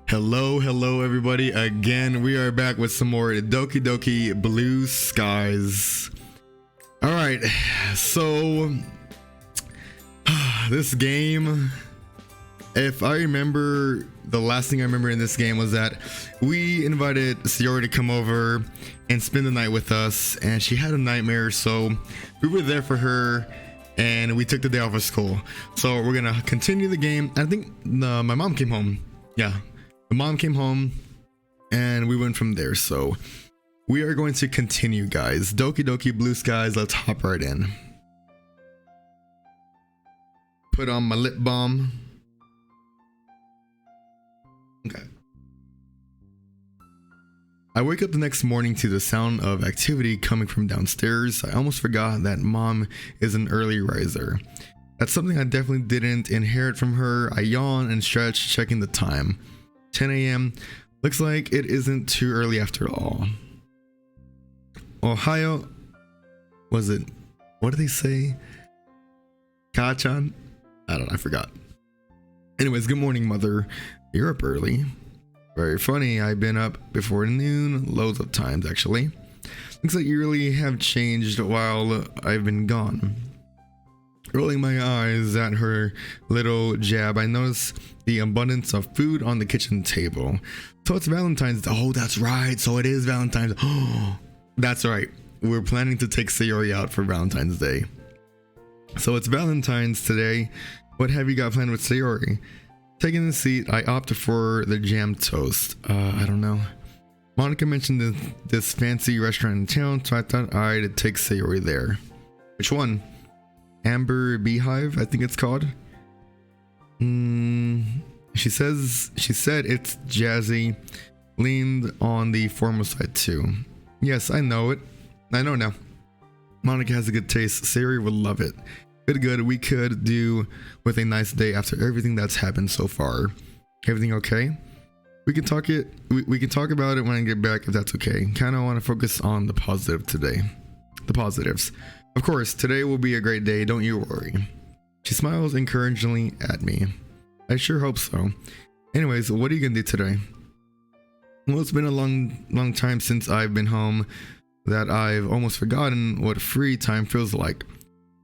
Hello everybody. Again, we are back with some more Doki Blue Skies. All right, so this game, if I remember, the last thing I remember in this game was that we invited Sayori to come over and spend the night with us, and she had a nightmare, so we were there for her and we took the day off of school. So we're gonna continue the game. I think my mom came home. Yeah, the mom came home and we went from there. So we are going to continue, guys. Doki Blue Skies. Let's hop right in. Put on my lip balm. Okay. I wake up the next morning to the sound of activity coming from downstairs. I almost forgot that mom is an early riser. That's something I definitely didn't inherit from her. I yawn and stretch, checking the time. 10 a.m. Looks like it isn't too early after all. Ohio. Was it? What did they say? Kachan? I don't know. I forgot. Anyways, good morning, mother. You're up early. Very funny. I've been up before noon loads of times, actually. Looks like you really have changed while I've been gone. Rolling my eyes at her little jab, I notice the abundance of food on the kitchen table. So it's Valentine's. Oh, that's right. So it is Valentine's. Oh, that's right. We're planning to take Sayori out for Valentine's Day. So it's Valentine's today. What have you got planned with Sayori? Taking the seat, I opted for the jam toast. I don't know. Monica mentioned this fancy restaurant in town, so I thought I'd take Sayori there. Which one? Amber Beehive, I think it's called. She said it's jazzy, leaned on the formal side too. Yes, I know it. I know now. Monica has a good taste. Sayori would love it. Good. We could do with a nice day after everything that's happened so far. Everything okay? We can talk about it when I get back, if that's okay. Kind of want to focus on the positive today. The positives. Of course, today will be a great day. Don't you worry. She smiles encouragingly at me. I sure hope so. Anyways, what are you gonna do today? Well, it's been a long time since I've been home that I've almost forgotten what free time feels like.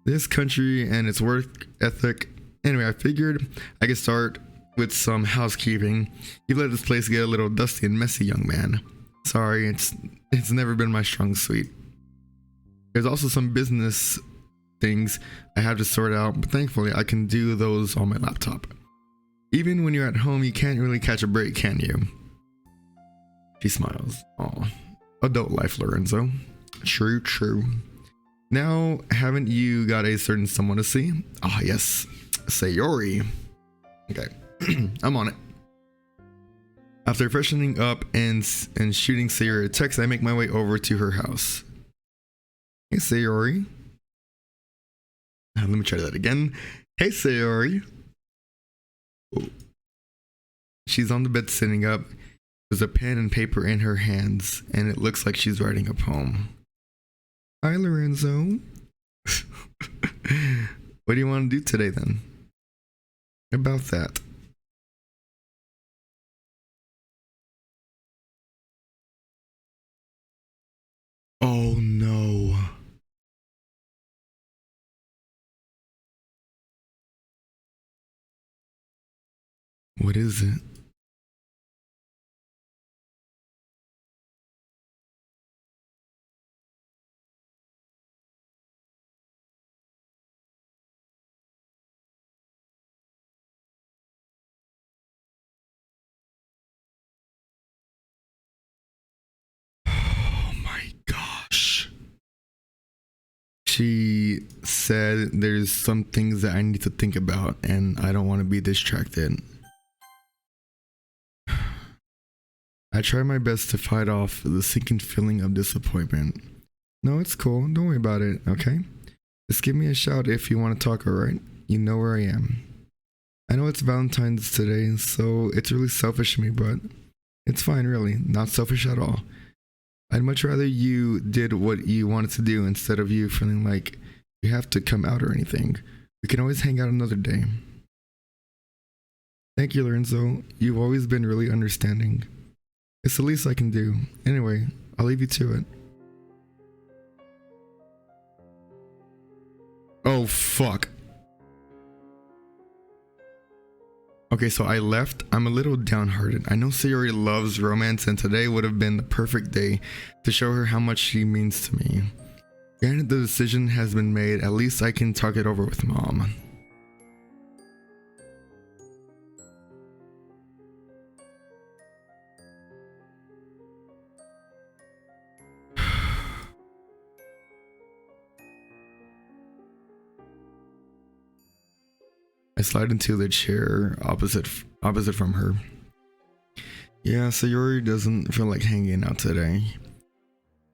This country and its work ethic. Anyway, I figured I could start with some housekeeping. You've let this place get a little dusty and messy, young man. Sorry, it's never been my strong suit. There's also some business things I have to sort out, but thankfully I can do those on my laptop. Even when you're at home, you can't really catch a break, can you? She smiles. Aw, adult life, Lorenzo. True. Now, haven't you got a certain someone to see? Ah, yes. Sayori. Okay. I'm on it. After freshening up and shooting Sayori a text, I make my way over to her house. Hey, Sayori. Let me try that again. Hey, Sayori. Oh. She's on the bed sitting up. There's a pen and paper in her hands, and it looks like she's writing a poem. Hi, Lorenzo. What do you want to do today, then? About that. Oh, no. What is it? Oh my gosh. She said there's some things that I need to think about and I don't want to be distracted. I try my best to fight off the sinking feeling of disappointment. No, it's cool. Don't worry about it, okay? Just give me a shout if you want to talk, alright? You know where I am. I know it's Valentine's today, so it's really selfish of me, but it's fine, really. Not selfish at all. I'd much rather you did what you wanted to do instead of you feeling like you have to come out or anything. We can always hang out another day. Thank you, Lorenzo. You've always been really understanding. It's the least I can do. Anyway, I'll leave you to it. Oh, fuck. Okay, so I left. I'm a little downhearted. I know Sayori loves romance, and today would have been the perfect day to show her how much she means to me. Granted, the decision has been made. At least I can talk it over with Mom. I slide into the chair opposite from her. Yeah, Sayori doesn't feel like hanging out today.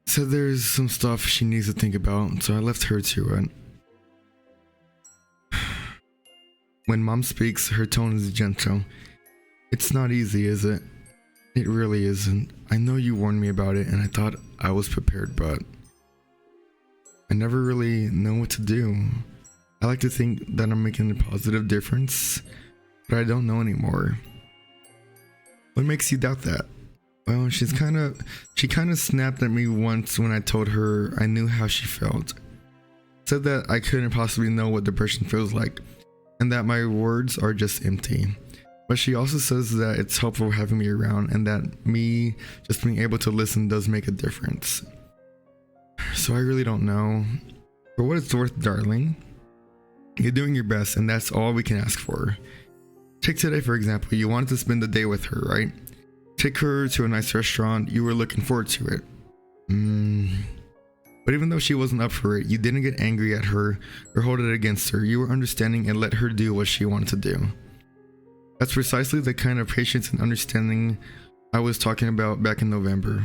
Said there's some stuff she needs to think about, so I left her to it. When Mom speaks, her tone is gentle. It's not easy, is it? It really isn't. I know you warned me about it, and I thought I was prepared, but I never really know what to do. I like to think that I'm making a positive difference, but I don't know anymore. What makes you doubt that? Well, she kind of snapped at me once when I told her I knew how she felt. Said that I couldn't possibly know what depression feels like, and that my words are just empty. But she also says that it's helpful having me around, and that me just being able to listen does make a difference. So I really don't know. For what it's worth, darling, you're doing your best, and that's all we can ask for. Take today, for example. You wanted to spend the day with her, right? Take her to a nice restaurant. You were looking forward to it. But even though she wasn't up for it, you didn't get angry at her or hold it against her. You were understanding and let her do what she wanted to do. That's precisely the kind of patience and understanding I was talking about back in November.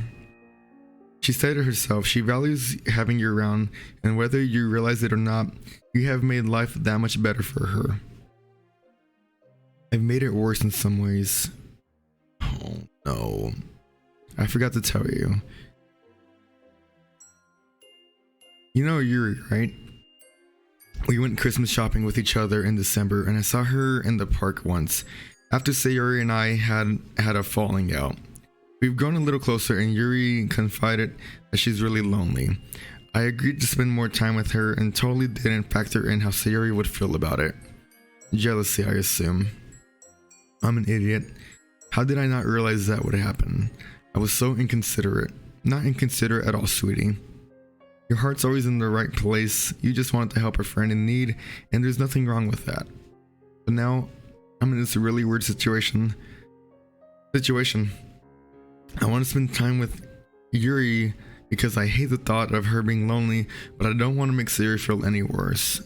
She said it herself, she values having you around, and whether you realize it or not, you have made life that much better for her. I've made it worse in some ways. Oh no. I forgot to tell you. You know Yuri, right? We went Christmas shopping with each other in December, and I saw her in the park once, after Sayori and I had a falling out. We've grown a little closer, and Yuri confided that she's really lonely. I agreed to spend more time with her and totally didn't factor in how Sayori would feel about it. Jealousy, I assume. I'm an idiot. How did I not realize that would happen? I was so inconsiderate. Not inconsiderate at all, sweetie. Your heart's always in the right place. You just wanted to help a friend in need, and there's nothing wrong with that. But now, I'm in this really weird situation. I want to spend time with Yuri because I hate the thought of her being lonely, but I don't want to make Sayori feel any worse.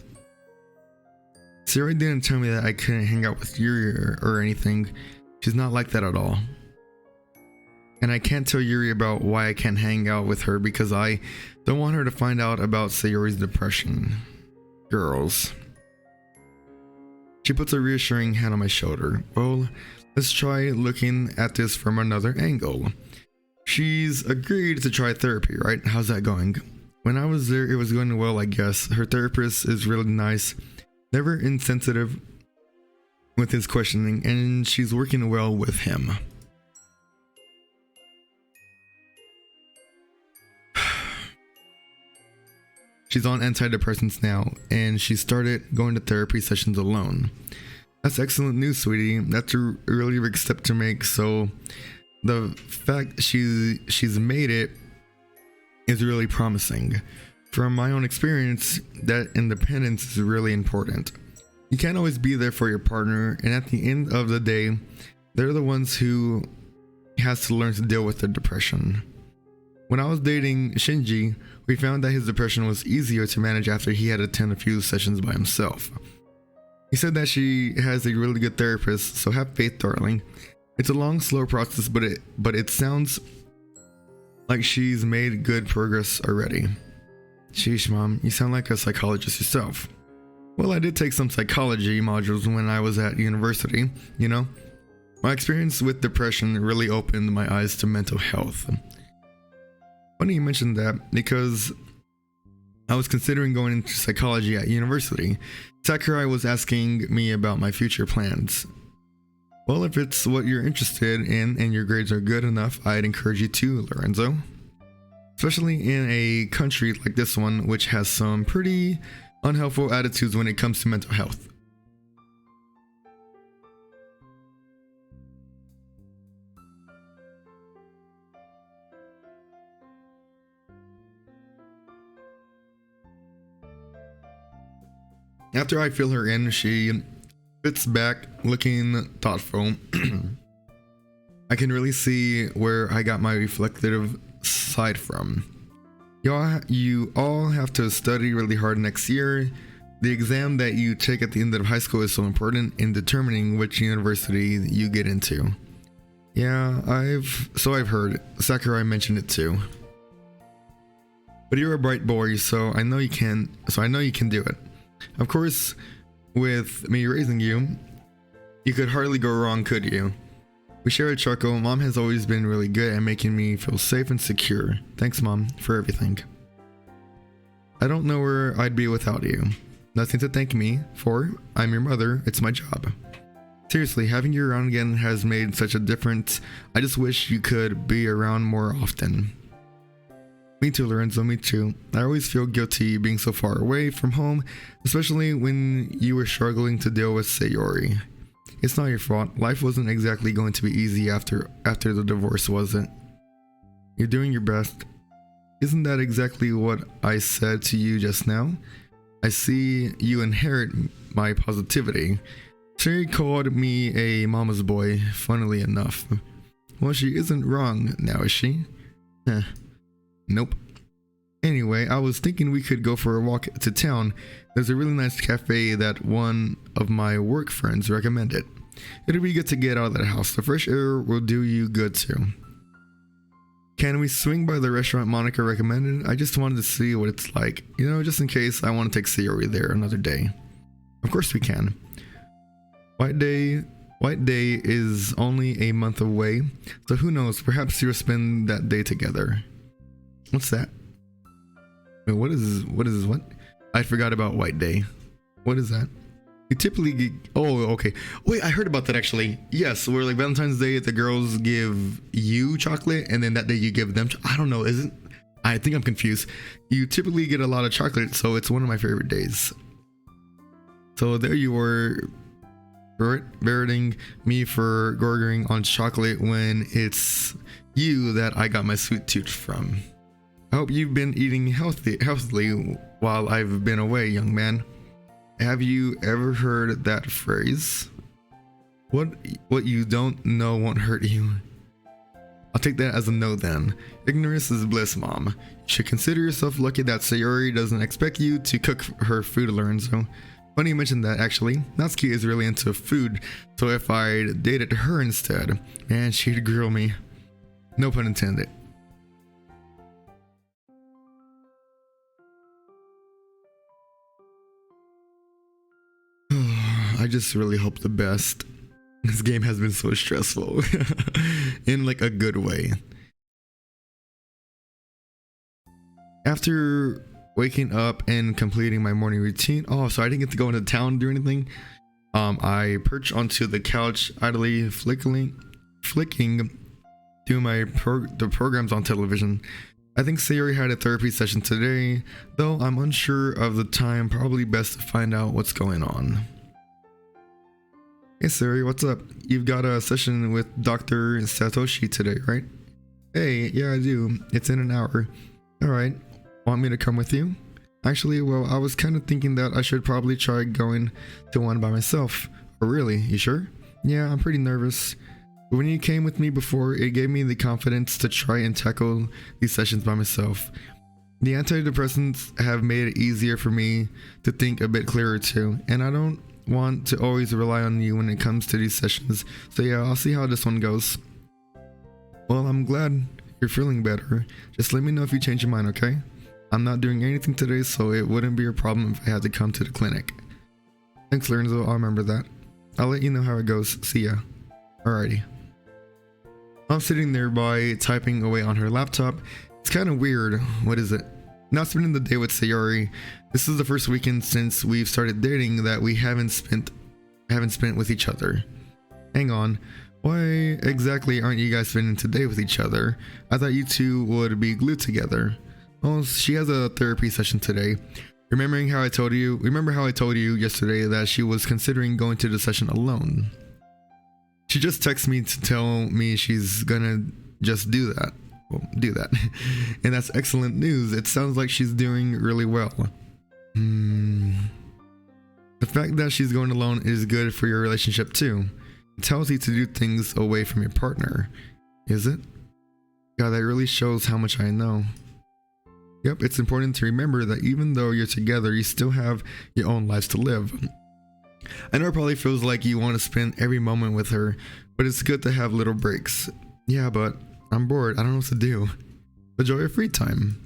Sayori didn't tell me that I couldn't hang out with Yuri or anything. She's not like that at all. And I can't tell Yuri about why I can't hang out with her because I don't want her to find out about Sayori's depression. Girls. She puts a reassuring hand on my shoulder. Well, let's try looking at this from another angle. She's agreed to try therapy, right? How's that going? When I was there, it was going well, I guess. Her therapist is really nice, never insensitive with his questioning, and she's working well with him. She's on antidepressants now, and she started going to therapy sessions alone. That's excellent news, sweetie. That's a really big step to make, so the fact she's made it is really promising. From my own experience, that independence is really important. You can't always be there for your partner, and at the end of the day, they're the ones who has to learn to deal with their depression. When I was dating Shinji, we found that his depression was easier to manage after he had attended a few sessions by himself. He said that she has a really good therapist, so have faith, darling. It's a long, slow process, but it sounds like she's made good progress already. Sheesh, Mom, you sound like a psychologist yourself. Well, I did take some psychology modules when I was at university, you know? My experience with depression really opened my eyes to mental health. Funny you mentioned that, because I was considering going into psychology at university. Sakurai was asking me about my future plans. Well, if it's what you're interested in and your grades are good enough, I'd encourage you to, Lorenzo. Especially in a country like this one, which has some pretty unhelpful attitudes when it comes to mental health. After I fill her in, she sits back looking thoughtful. I can really see where I got my reflective side from. You all have to study really hard next year. The exam that you take at the end of high school is so important in determining which university you get into. Yeah, I've heard. Sakurai mentioned it too. But you're a bright boy, so I know you can do it. Of course, with me raising you, you could hardly go wrong, could you? We share a chuckle. Mom has always been really good at making me feel safe and secure. Thanks, Mom, for everything. I don't know where I'd be without you. Nothing to thank me for. I'm your mother. It's my job. Seriously, having you around again has made such a difference. I just wish you could be around more often. Me too, Lorenzo, me too. I always feel guilty being so far away from home, especially when you were struggling to deal with Sayori. It's not your fault. Life wasn't exactly going to be easy after the divorce, was it? You're doing your best. Isn't that exactly what I said to you just now? I see you inherit my positivity. Sayori called me a mama's boy, funnily enough. Well, she isn't wrong now, is she? Nope. Anyway, I was thinking we could go for a walk to town. There's a really nice cafe that one of my work friends recommended. It'll be good to get out of the house. The fresh air will do you good too. Can we swing by the restaurant Monica recommended? I just wanted to see what it's like. You know, just in case I want to take Sayori there another day. Of course we can. White Day is only a month away, so who knows, perhaps you'll spend that day together. What's that? Wait, what is what? I forgot about White Day. What is that? You typically get, oh, okay. Wait, I heard about that actually. Yes, where like Valentine's Day, the girls give you chocolate, and then that day you give them. I don't know. Isn't? I think I'm confused. You typically get a lot of chocolate, so it's one of my favorite days. So there you were, berating me for gorging on chocolate when it's you that I got my sweet tooth from. I hope you've been eating healthily while I've been away, young man. Have you ever heard that phrase? What you don't know won't hurt you. I'll take that as a no then. Ignorance is bliss, Mom. You should consider yourself lucky that Sayori doesn't expect you to cook her food, Lorenzo. Funny you mentioned that, actually. Natsuki is really into food, so if I dated her instead, man, she'd grill me. No pun intended. I just really hope the best. This game has been so stressful. In like a good way. After waking up and completing my morning routine. Oh, so I didn't get to go into town and do anything. I perch onto the couch, idly flicking through the programs on television. I think Sayori had a therapy session today, though I'm unsure of the time. Probably best to find out what's going on. Hey Sayori, what's up? You've got a session with Dr. Satoshi today, right? Hey, yeah I do. It's in an hour. Alright, want me to come with you? Actually, well, I was kind of thinking that I should probably try going to one by myself. Oh really? You sure? Yeah, I'm pretty nervous. But when you came with me before, it gave me the confidence to try and tackle these sessions by myself. The antidepressants have made it easier for me to think a bit clearer too, and I don't want to always rely on you when it comes to these sessions. So yeah, I'll see how this one goes. Well, I'm glad you're feeling better. Just let me know if you change your mind, okay? I'm not doing anything today, so it wouldn't be a problem if I had to come to the clinic. Thanks, Lorenzo. I'll remember that. I'll let you know how it goes. See ya. Alrighty. I'm sitting nearby, typing away on her laptop. It's kind of weird. What is it? Not spending the day with Sayori. This is the first weekend since we've started dating that we haven't spent with each other. Hang on. Why exactly aren't you guys spending today with each other? I thought you two would be glued together. Oh, she has a therapy session today. Remember how I told you yesterday that she was considering going to the session alone? She just texted me to tell me she's gonna just do that. Well, do that. And that's excellent news. It sounds like she's doing really well. The fact that she's going alone is good for your relationship too. It tells you to do things away from your partner. Is it? God, that really shows how much I know. Yep, it's important to remember that even though you're together, you still have your own lives to live. I know it probably feels like you want to spend every moment with her, but it's good to have little breaks. Yeah, but I'm bored. I don't know what to do. Enjoy your free time.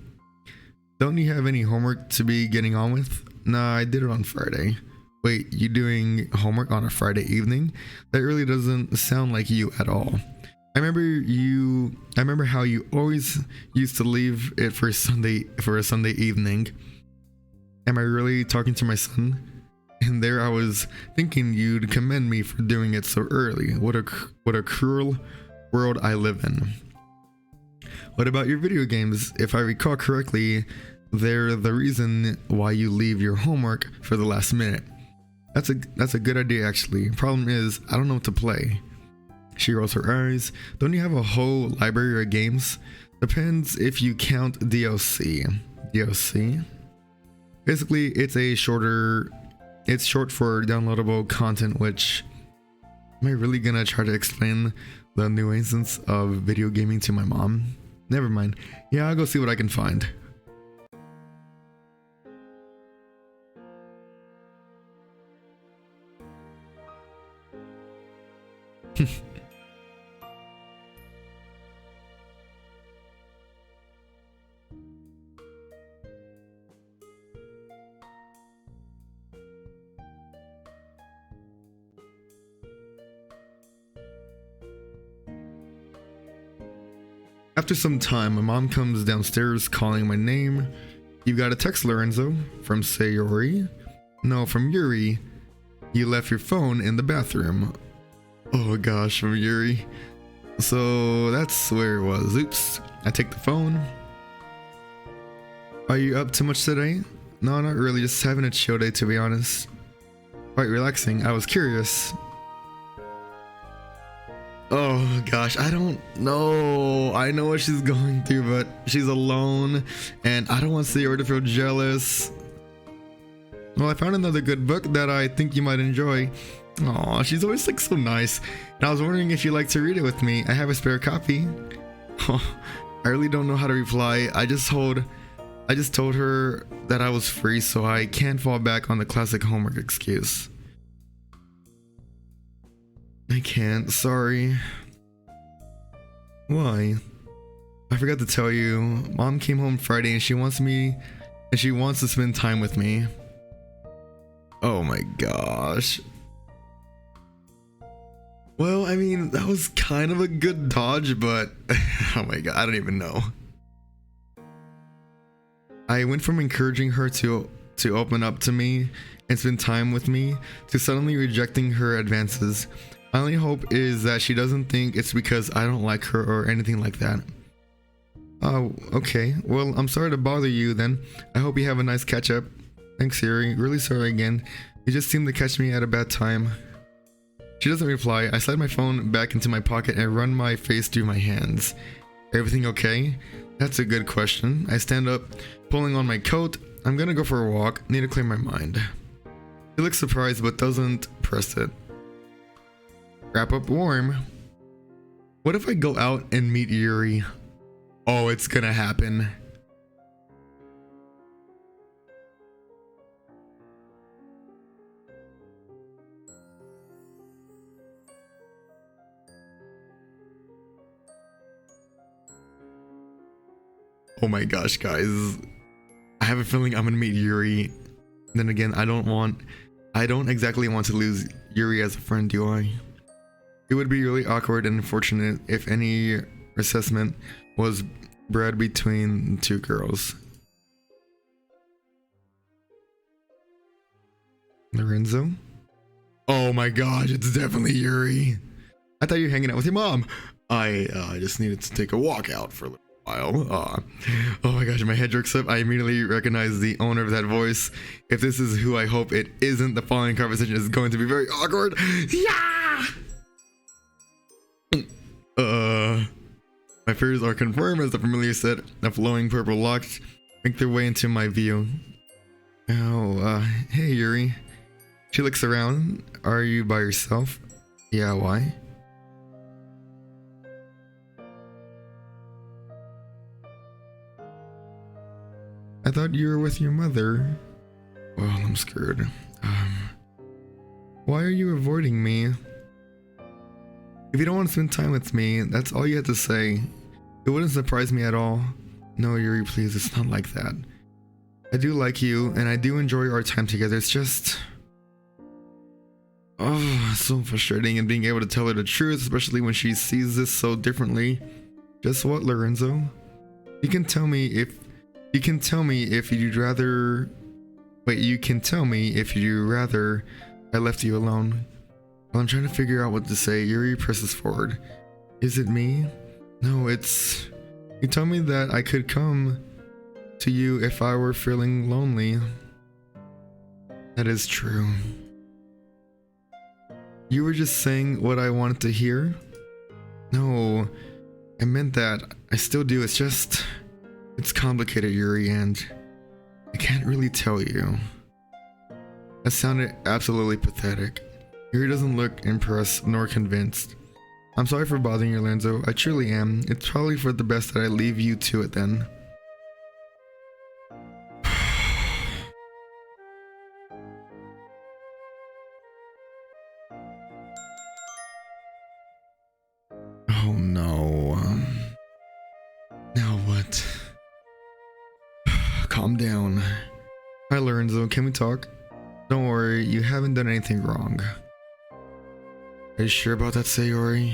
Don't you have any homework to be getting on with? Nah, I did it on Friday. Wait, you doing homework on a Friday evening? That really doesn't sound like you at all. I remember how you always used to leave it for a Sunday evening. Am I really talking to my son? And there I was thinking you'd commend me for doing it so early. What a cruel world I live in. What about your video games? If I recall correctly, they're the reason why you leave your homework for the last minute. That's a good idea actually. Problem is, I don't know what to play. She rolls her eyes. Don't you have a whole library of games? Depends if you count DLC. DLC? Basically, it's short for downloadable content, which... Am I really gonna try to explain the nuisance of video gaming to my mom? Never mind. Yeah, I'll go see what I can find. After some time, my mom comes downstairs calling my name. You got a text, Lorenzo? From Sayori? No, from Yuri. You left your phone in the bathroom. Oh gosh, from Yuri. So that's where it was. Oops. I take the phone. Are you up too much today? No, not really. Just having a chill day, to be honest. Quite relaxing. I was curious. Oh gosh, I don't know. I know what she's going through, but she's alone and I don't want Sayori to feel jealous. Well, I found another good book that I think you might enjoy. Aw, she's always like so nice. And I was wondering if you'd like to read it with me. I have a spare copy. Oh, I really don't know how to reply. I just told her that I was free, so I can't fall back on the classic homework excuse. I can't, sorry. Why? I forgot to tell you. Mom came home Friday and she wants to spend time with me. Oh my gosh. Well, I mean, that was kind of a good dodge, but oh my god, I don't even know. I went from encouraging her to open up to me and spend time with me to suddenly rejecting her advances. My only hope is that she doesn't think it's because I don't like her or anything like that. Oh, okay. Well, I'm sorry to bother you then. I hope you have a nice catch up. Thanks, Sayori. Really sorry again. You just seemed to catch me at a bad time. She doesn't reply. I slide my phone back into my pocket and run my face through my hands. Everything okay? That's a good question. I stand up, pulling on my coat. I'm gonna go for a walk. Need to clear my mind. She looks surprised but doesn't press it. Wrap up warm. What if I go out and meet Yuri? Oh, it's gonna happen. Oh my gosh, guys. I have a feeling I'm gonna meet Yuri. Then again, I don't exactly want to lose Yuri as a friend, do I? It would be really awkward and unfortunate if any assessment was bred between two girls. Lorenzo? Oh my gosh, it's definitely Yuri. I thought you were hanging out with your mom. I just needed to take a walk out for a little while. Oh my gosh, my head jerks up. I immediately recognize the owner of that voice. If this is who I hope it isn't, the following conversation is going to be very awkward. Yeah! My fears are confirmed as the familiar set of flowing purple locks make their way into my view. Oh, hey Yuri. She looks around. Are you by yourself? Yeah, why? I thought you were with your mother. Well, I'm screwed. Why are you avoiding me? If you don't want to spend time with me, that's all you have to say. It wouldn't surprise me at all. No, Yuri, please, it's not like that. I do like you, and I do enjoy our time together. It's just... oh, so frustrating, and being able to tell her the truth, especially when she sees this so differently. Just what, Lorenzo? You can tell me if you'd rather... Wait, you can tell me if you'd rather I left you alone. While I'm trying to figure out what to say, Yuri presses forward. Is it me? No, it's... You told me that I could come to you if I were feeling lonely. That is true. You were just saying what I wanted to hear? No, I meant that. I still do. It's just... It's complicated, Yuri, and I can't really tell you. That sounded absolutely pathetic. Yuri doesn't look impressed nor convinced. I'm sorry for bothering you, Lorenzo. I truly am. It's probably for the best that I leave you to it then. Oh no. Now what? Calm down. Hi Lorenzo, can we talk? Don't worry, you haven't done anything wrong. Are you sure about that, Sayori?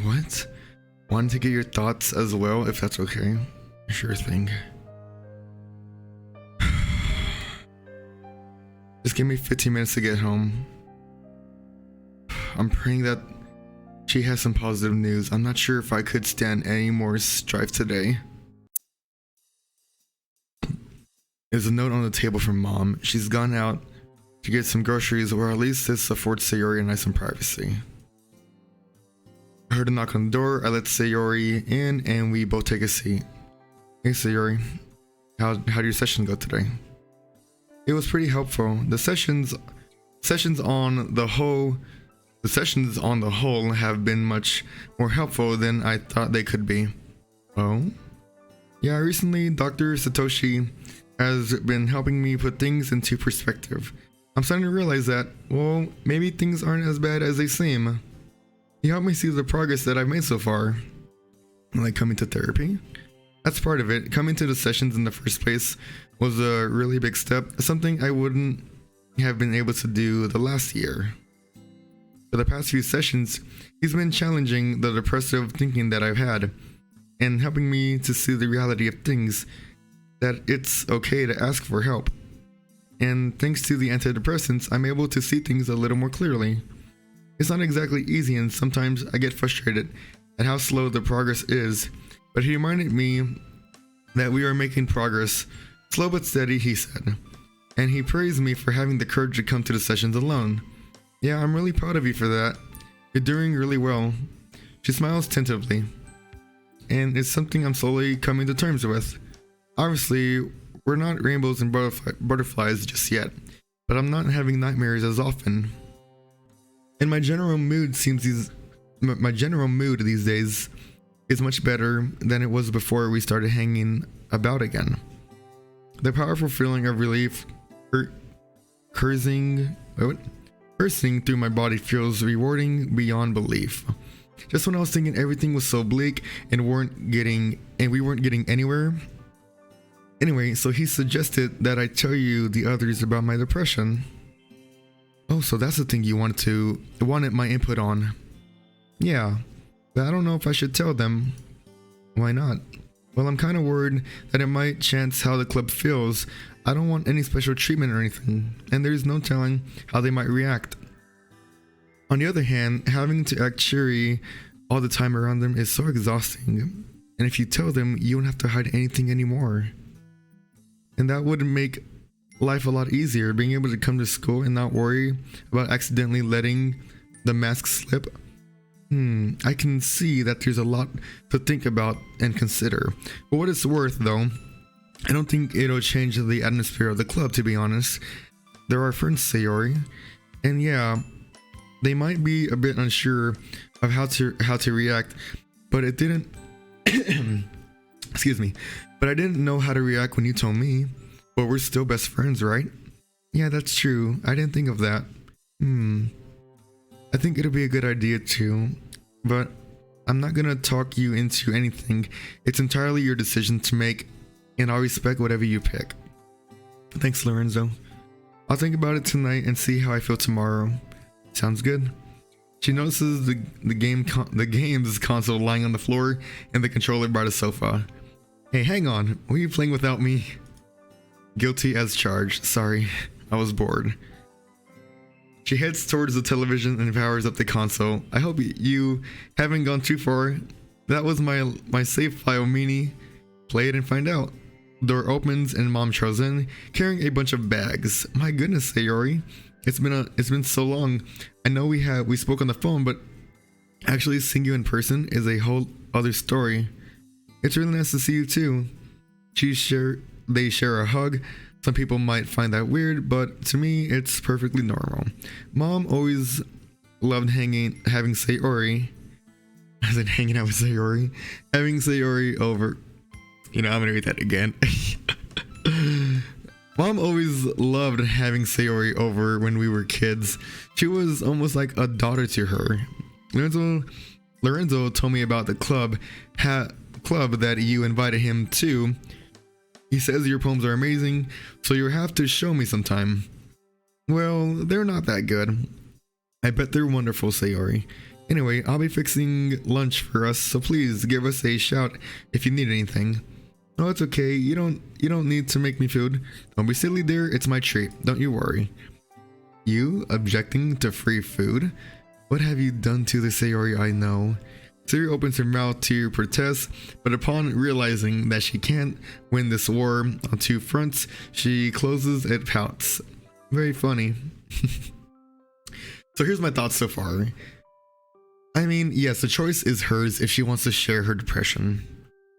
What? Wanted to get your thoughts as well, if that's okay. Sure thing. Just give me 15 minutes to get home. I'm praying that she has some positive news. I'm not sure if I could stand any more strife today. There's a note on the table from Mom. She's gone out to get some groceries, or at least this affords Sayori and I some privacy. I heard a knock on the door. I let Sayori in and we both take a seat. Hey Sayori, how'd your session go today? It was pretty helpful. The sessions on the whole have been much more helpful than I thought they could be. Oh? Yeah, recently Dr. Satoshi has been helping me put things into perspective. I'm starting to realize that, well, maybe things aren't as bad as they seem. He helped me see the progress that I've made so far. Like coming to therapy. That's part of it. Coming to the sessions in the first place was a really big step, something I wouldn't have been able to do the last year. For the past few sessions, he's been challenging the depressive thinking that I've had and helping me to see the reality of things, that it's okay to ask for help. And thanks to the antidepressants, I'm able to see things a little more clearly. It's not exactly easy, and sometimes I get frustrated at how slow the progress is, but he reminded me that we are making progress, slow but steady, he said. And he praised me for having the courage to come to the sessions alone. Yeah, I'm really proud of you for that. You're doing really well. She smiles tentatively. And it's something I'm slowly coming to terms with. Obviously, we're not rainbows and butterflies just yet, but I'm not having nightmares as often. And my general mood these days is much better than it was before we started hanging about again. The powerful feeling of relief coursing through my body feels rewarding beyond belief. Just when I was thinking everything was so bleak and we weren't getting anywhere. Anyway, so he suggested that I tell you the others about my depression. Oh, so that's the thing you wanted my input on. Yeah, but I don't know if I should tell them. Why not? Well, I'm kind of worried that it might chance how the club feels. I don't want any special treatment or anything, and there's no telling how they might react. On the other hand, having to act cheery all the time around them is so exhausting. And if you tell them, you don't have to hide anything anymore. And that would make life a lot easier, being able to come to school and not worry about accidentally letting the mask slip. I can see that there's a lot to think about and consider. For what it's worth, though, I don't think it'll change the atmosphere of the club, to be honest. They're our friends, Sayori. And yeah, they might be a bit unsure of how to react, but it didn't excuse me, but I didn't know how to react when you told me. But we're still best friends, right? Yeah, that's true. I didn't think of that. I think it'll be a good idea too, but I'm not gonna talk you into anything. It's entirely your decision to make, and I'll respect whatever you pick. Thanks, Lorenzo. I'll think about it tonight and see how I feel tomorrow. Sounds good. She notices the game's console lying on the floor and the controller by the sofa. Hey, hang on. Were you playing without me? Guilty as charged. Sorry, I was bored. She heads towards the television and powers up the console. I hope you haven't gone too far. That was my save file, Meanie. Play it and find out. Door opens and Mom strolls in, carrying a bunch of bags. My goodness, Sayori. It's been so long. I know we spoke on the phone, but actually seeing you in person is a whole other story. It's really nice to see you too. They share a hug. Some people might find that weird, but to me, it's perfectly normal. Mom always loved having Sayori. As in hanging out with Sayori. Having Sayori over. I'm gonna read that again. Mom always loved having Sayori over when we were kids. She was almost like a daughter to her. Lorenzo told me about the club that you invited him to. He says your poems are amazing, so you'll have to show me sometime. Well, they're not that good. I bet they're wonderful, Sayori. Anyway, I'll be fixing lunch for us, so please give us a shout if you need anything. No, it's okay. You don't need to make me food. Don't be silly, dear. It's my treat. Don't you worry. You objecting to free food? What have you done to the Sayori I know? Sayori opens her mouth to protest, but upon realizing that she can't win this war on two fronts, she closes and pouts. Very funny. So here's my thoughts so far. I mean, yes, the choice is hers if she wants to share her depression.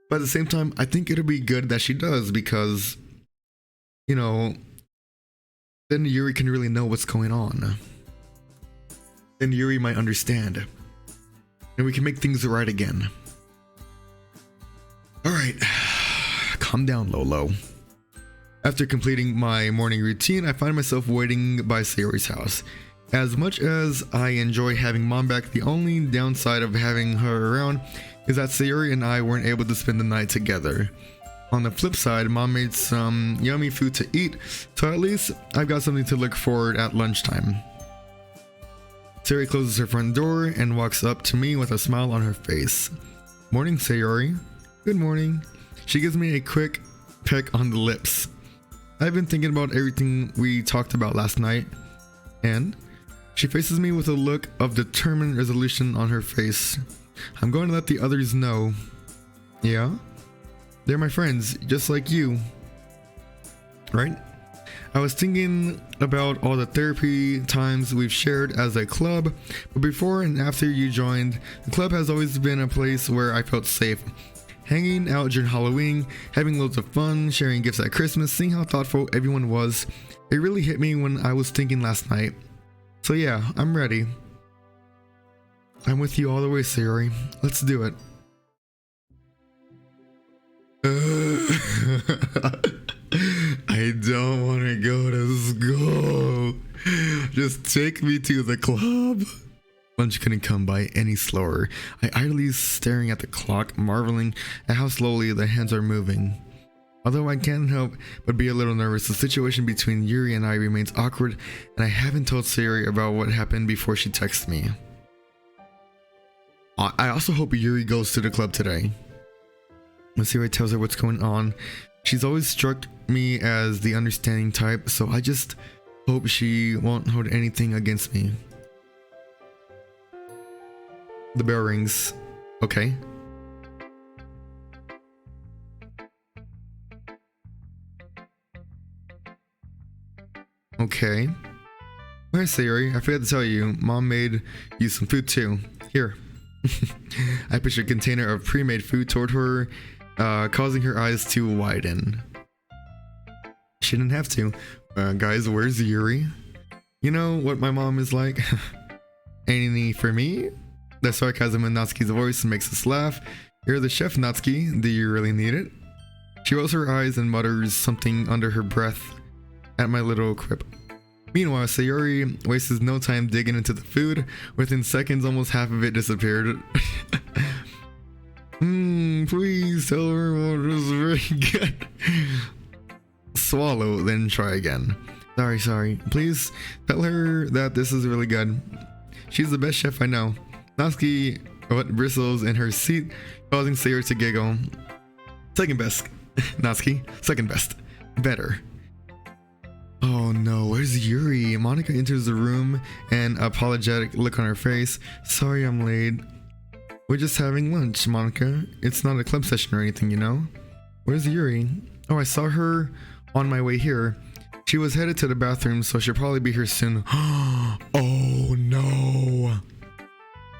But at the same time, I think it'll be good that she does because, then Yuri can really know what's going on. Then Yuri might understand. And we can make things right again. Alright, calm down, Lolo. After completing my morning routine, I find myself waiting by Sayori's house. As much as I enjoy having Mom back, the only downside of having her around is that Sayori and I weren't able to spend the night together. On the flip side, Mom made some yummy food to eat, so at least I've got something to look forward at lunchtime. Sayori closes her front door and walks up to me with a smile on her face. Morning, Sayori. Good morning. She gives me a quick peck on the lips. I've been thinking about everything we talked about last night, and she faces me with a look of determined resolution on her face. I'm going to let the others know. Yeah? They're my friends, just like you. Right? I was thinking about all the therapy times we've shared as a club, but before and after you joined, the club has always been a place where I felt safe. Hanging out during Halloween, having loads of fun, sharing gifts at Christmas, seeing how thoughtful everyone was. It really hit me when I was thinking last night. So yeah, I'm ready. I'm with you all the way, Sayori. Let's do it. I don't want to go to school. Just take me to the club. Lunch couldn't come by any slower. I idly staring at the clock, marveling at how slowly the hands are moving. Although I can't help but be a little nervous, the situation between Yuri and I remains awkward, and I haven't told Sayori about what happened before she texts me. I also hope Yuri goes to the club today. Sayori tells her what's going on. She's always struck me as the understanding type, so I just hope she won't hold anything against me. The bell rings. Okay. Okay. Alright, Sayori, I forgot to tell you, Mom made you some food too. Here. I pushed a container of pre-made food toward her, causing her eyes to widen. She didn't have to. Guys, where's Yuri? You know what my mom is like? Any for me? The sarcasm in Natsuki's voice makes us laugh. You're the chef, Natsuki. Do you really need it? She rolls her eyes and mutters something under her breath at my little quip. Meanwhile, Sayori wastes no time digging into the food. Within seconds, almost half of it disappeared. Please tell her what is very good. Swallow, then try again. Sorry. Please tell her that this is really good. She's the best chef I know. Natsuki bristles in her seat, causing Sayori to giggle. Second best. Natsuki, second best. Better. Oh no, where's Yuri? Monika enters the room, an apologetic look on her face. Sorry I'm late. We're just having lunch, Monika. It's not a club session or anything, you know? Where's Yuri? Oh, I saw her on my way here. She was headed to the bathroom, so she'll probably be here soon. Oh no.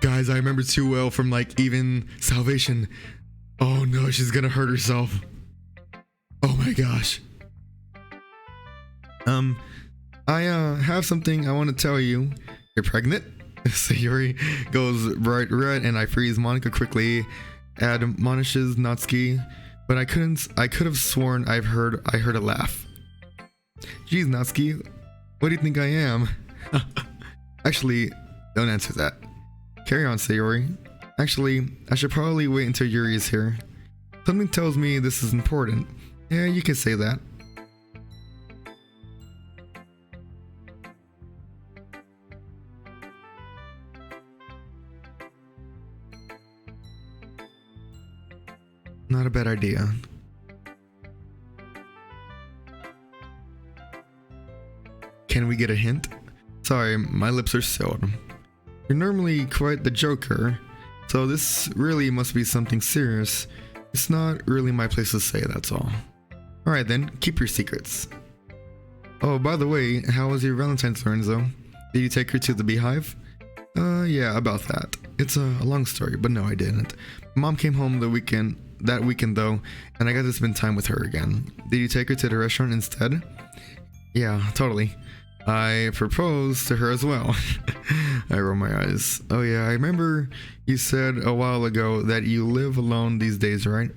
Guys, I remember too well from like even Salvation. Oh no, she's gonna hurt herself. Oh my gosh. I have something I want to tell you. You're pregnant? Sayori goes bright red and I freeze. Monika quickly admonishes Natsuki, but I could have sworn I heard a laugh. Geez, Natsuki, what do you think I am? Actually, don't answer that. Carry on, Sayori. Actually, I should probably wait until Yuri is here. Something tells me this is important. Yeah, you can say that. Not a bad idea. Can we get a hint? Sorry, my lips are sealed. You're normally quite the joker, so this really must be something serious. It's not really my place to say, that's all. Alright then, keep your secrets. Oh, by the way, how was your Valentine's, Lorenzo? Did you take her to the beehive? Yeah, about that. It's a long story, but no, I didn't. Mom came home that weekend though, and I got to spend time with her again. Did you take her to the restaurant instead? Yeah, totally. I proposed to her as well. I roll my eyes. Oh yeah, I remember you said a while ago that you live alone these days, right?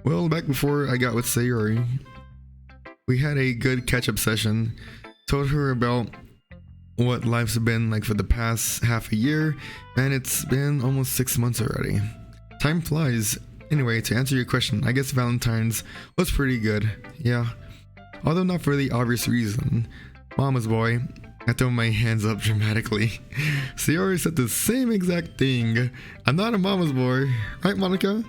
Well, back before I got with Sayori, we had a good catch-up session. Told her about what life's been like for the past half a year, and it's been almost 6 months already. Time flies. Anyway, to answer your question, I guess Valentine's was pretty good. Yeah. Although not for the obvious reason. Mama's boy. I throw my hands up dramatically. Sayori said the same exact thing. I'm not a mama's boy. Right, Monika?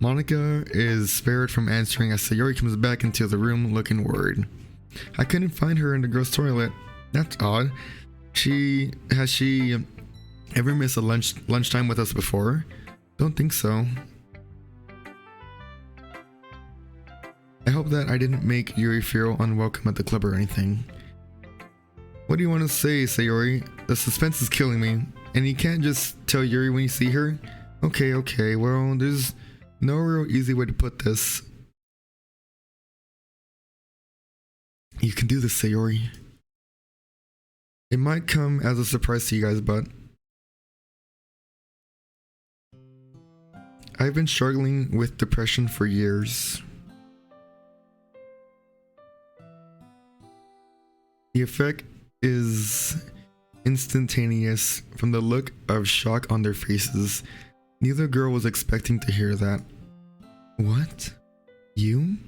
Monika is spared from answering as Sayori comes back into the room looking worried. I couldn't find her in the girls' toilet. That's odd. Has she ever missed a lunchtime with us before? Don't think so. I hope that I didn't make Yuri feel unwelcome at the club or anything. What do you want to say, Sayori? The suspense is killing me. And you can't just tell Yuri when you see her? Okay, well, there's no real easy way to put this. You can do this, Sayori. It might come as a surprise to you guys, but I've been struggling with depression for years. The effect is instantaneous from the look of shock on their faces. Neither girl was expecting to hear that. What? You?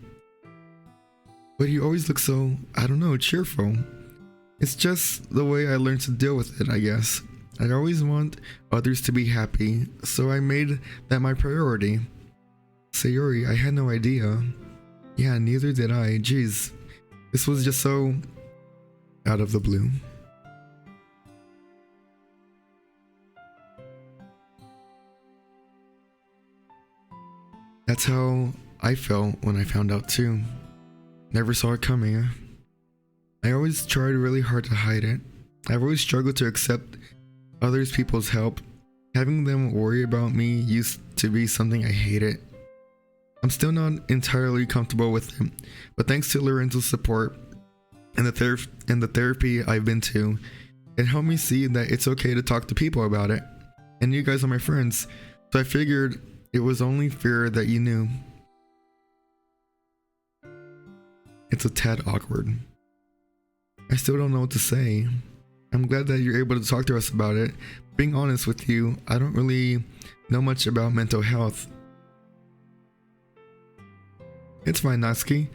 But you always look so, I don't know, cheerful. It's just the way I learned to deal with it, I guess. I always want others to be happy, so I made that my priority. Sayori, I had no idea. Yeah, neither did I. Jeez. This was just so out of the blue. That's how I felt when I found out too. Never saw it coming. I always tried really hard to hide it. I've always struggled to accept others people's help. Having them worry about me used to be something I hated. I'm still not entirely comfortable with it, but thanks to Lorenzo's support and the therapy I've been to, it helped me see that it's okay to talk to people about it. And you guys are my friends, so I figured it was only fair that you knew. It's a tad awkward. I still don't know what to say. I'm glad that you're able to talk to us about it. Being honest with you, I don't really know much about mental health. It's fine, Natsuki.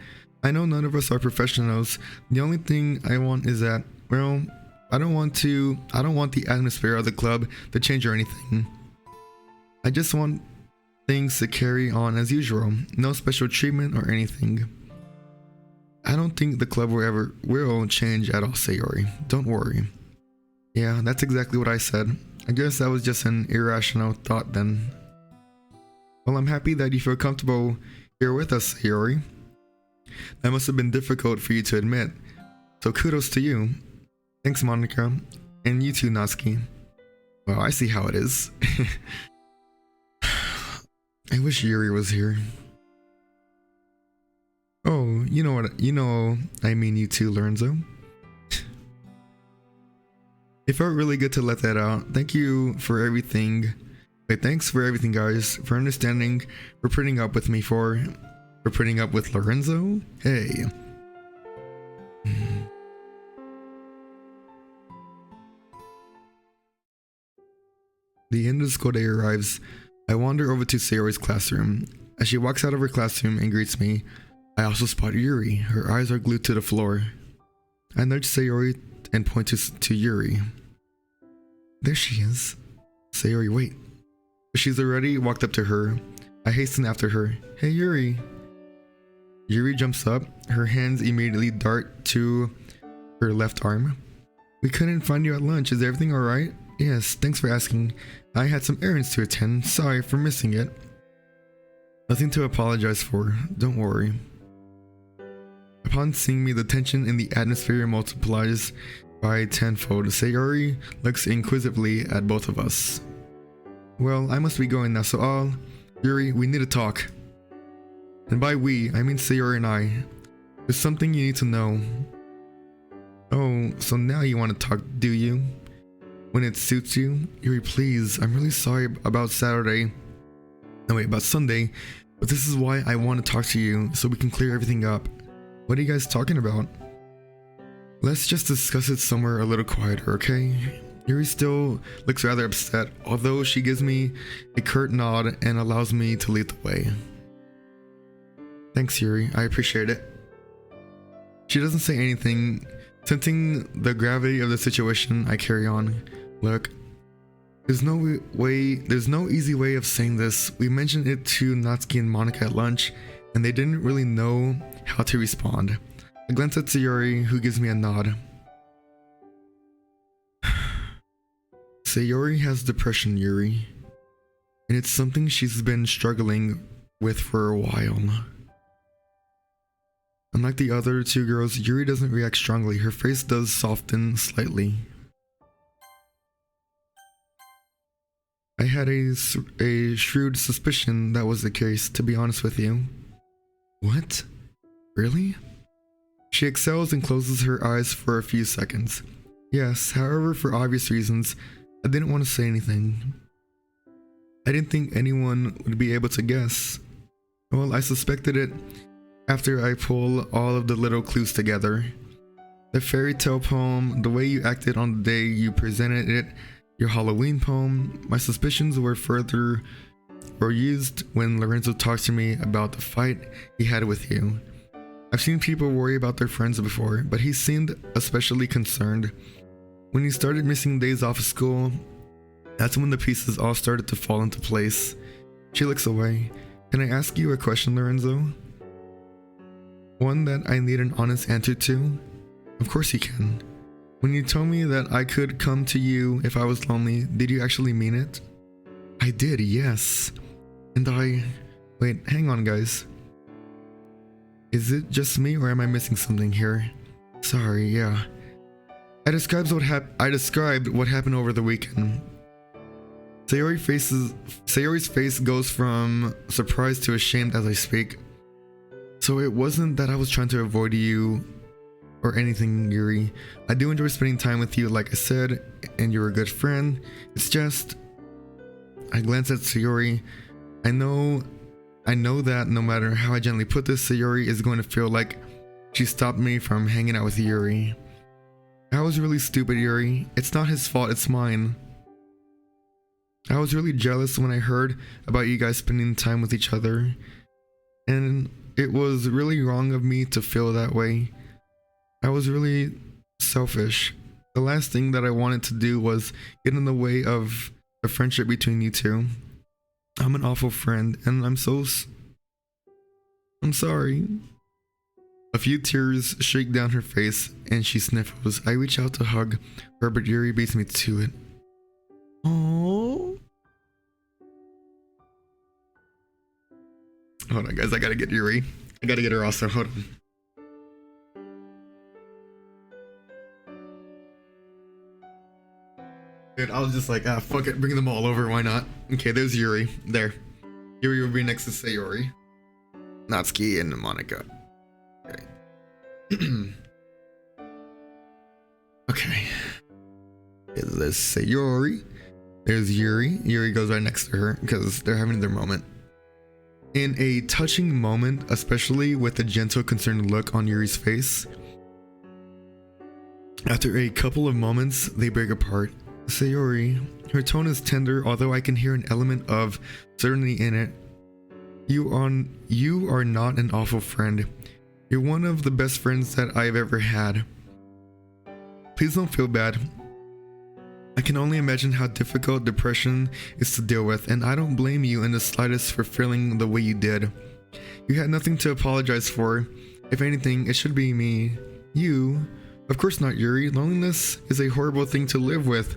I know none of us are professionals. The only thing I want is that, well, I don't want the atmosphere of the club to change or anything. I just want things to carry on as usual. No special treatment or anything. I don't think the club will change at all, Sayori. Don't worry. Yeah, that's exactly what I said. I guess that was just an irrational thought then. Well, I'm happy that you feel comfortable here with us, Sayori. That must have been difficult for you to admit. So kudos to you. Thanks, Monica. And you too, Natsuki. Well, I see how it is. I wish Yuri was here. Oh, you know I mean you too, Lorenzo. It felt really good to let that out. Thank you for everything. Wait, thanks for everything, guys. For understanding, for putting up with me, for putting up with Lorenzo. Hey. The end of the school day arrives. I wander over to Sayori's classroom. As she walks out of her classroom and greets me, I also spot Yuri. Her eyes are glued to the floor. I nudge Sayori and point to Yuri. There she is. Sayori, wait. She's already walked up to her. I hasten after her. Hey, Yuri. Yuri jumps up. Her hands immediately dart to her left arm. We couldn't find you at lunch. Is everything alright? Yes, thanks for asking. I had some errands to attend. Sorry for missing it. Nothing to apologize for. Don't worry. Upon seeing me, the tension in the atmosphere multiplies by tenfold. Sayori looks inquisitively at both of us. Well, I must be going now, so Yuri, we need to talk. And by we, I mean Sayori and I. There's something you need to know. Oh, so now you want to talk, do you? When it suits you? Yuri, please, I'm really sorry about Saturday. No, wait, about Sunday. But this is why I want to talk to you, so we can clear everything up. What are you guys talking about? Let's just discuss it somewhere a little quieter, okay? Yuri still looks rather upset, although she gives me a curt nod and allows me to lead the way. Thanks, Yuri. I appreciate it. She doesn't say anything. Sensing the gravity of the situation, I carry on. Look, there's no easy way of saying this. We mentioned it to Natsuki and Monica at lunch, and they didn't really know how to respond. I glance at Sayori, who gives me a nod. Sayori has depression, Yuri, and it's something she's been struggling with for a while. Unlike the other two girls, Yuri doesn't react strongly. Her face does soften slightly. I had a shrewd suspicion that was the case, to be honest with you. What? Really? She exhales and closes her eyes for a few seconds. Yes, however, for obvious reasons, I didn't want to say anything. I didn't think anyone would be able to guess. Well, I suspected it after I pulled all of the little clues together. The fairy tale poem, the way you acted on the day you presented it, your Halloween poem. My suspicions were used when Lorenzo talked to me about the fight he had with you. I've seen people worry about their friends before, but he seemed especially concerned. When he started missing days off of school, that's when the pieces all started to fall into place. She looks away. Can I ask you a question, Lorenzo? One that I need an honest answer to? Of course you can. When you told me that I could come to you if I was lonely, did you actually mean it? I did, yes. And wait, hang on guys. Is it just me or am I missing something here? Sorry, yeah. I described what happened over the weekend. Sayori's face goes from surprised to ashamed as I speak. So it wasn't that I was trying to avoid you or anything, Yuri. I do enjoy spending time with you, like I said, and you're a good friend. It's just, I glanced at Sayori. I know that no matter how I gently put this, Sayori is going to feel like she stopped me from hanging out with Yuri. I was really stupid, Yuri. It's not his fault, it's mine. I was really jealous when I heard about you guys spending time with each other. And it was really wrong of me to feel that way. I was really selfish. The last thing that I wanted to do was get in the way of a friendship between you two. I'm an awful friend, and I'm sorry. A few tears shake down her face, and she sniffles. I reach out to hug her, but Yuri beats me to it. Oh. Hold on, guys. I gotta get Yuri. I gotta get her also. Hold on. Dude, I was just like, fuck it, bring them all over, why not? Okay, there's Yuri. There. Yuri will be next to Sayori. Natsuki and Monica. Okay. Okay. There's Sayori. There's Yuri. Yuri goes right next to her because they're having their moment. In a touching moment, especially with a gentle, concerned look on Yuri's face. After a couple of moments, they break apart. Sayori, her tone is tender, although I can hear an element of certainty in it. You are not an awful friend. You're one of the best friends that I've ever had. Please don't feel bad. I can only imagine how difficult depression is to deal with, and I don't blame you in the slightest for feeling the way you did. You had nothing to apologize for. If anything, it should be me. You. Of course not, Yuri. Loneliness is a horrible thing to live with.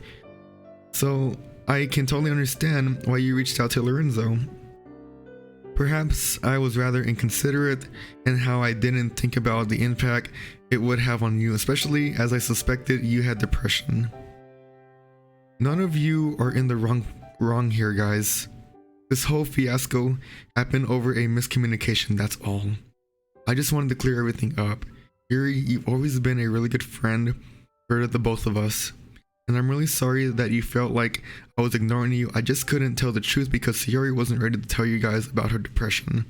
So, I can totally understand why you reached out to Lorenzo. Perhaps I was rather inconsiderate in how I didn't think about the impact it would have on you, especially as I suspected you had depression. None of you are in the wrong here, guys. This whole fiasco happened over a miscommunication, that's all. I just wanted to clear everything up. Yuri, you've always been a really good friend for the both of us. And I'm really sorry that you felt like I was ignoring you. I just couldn't tell the truth because Sayori wasn't ready to tell you guys about her depression.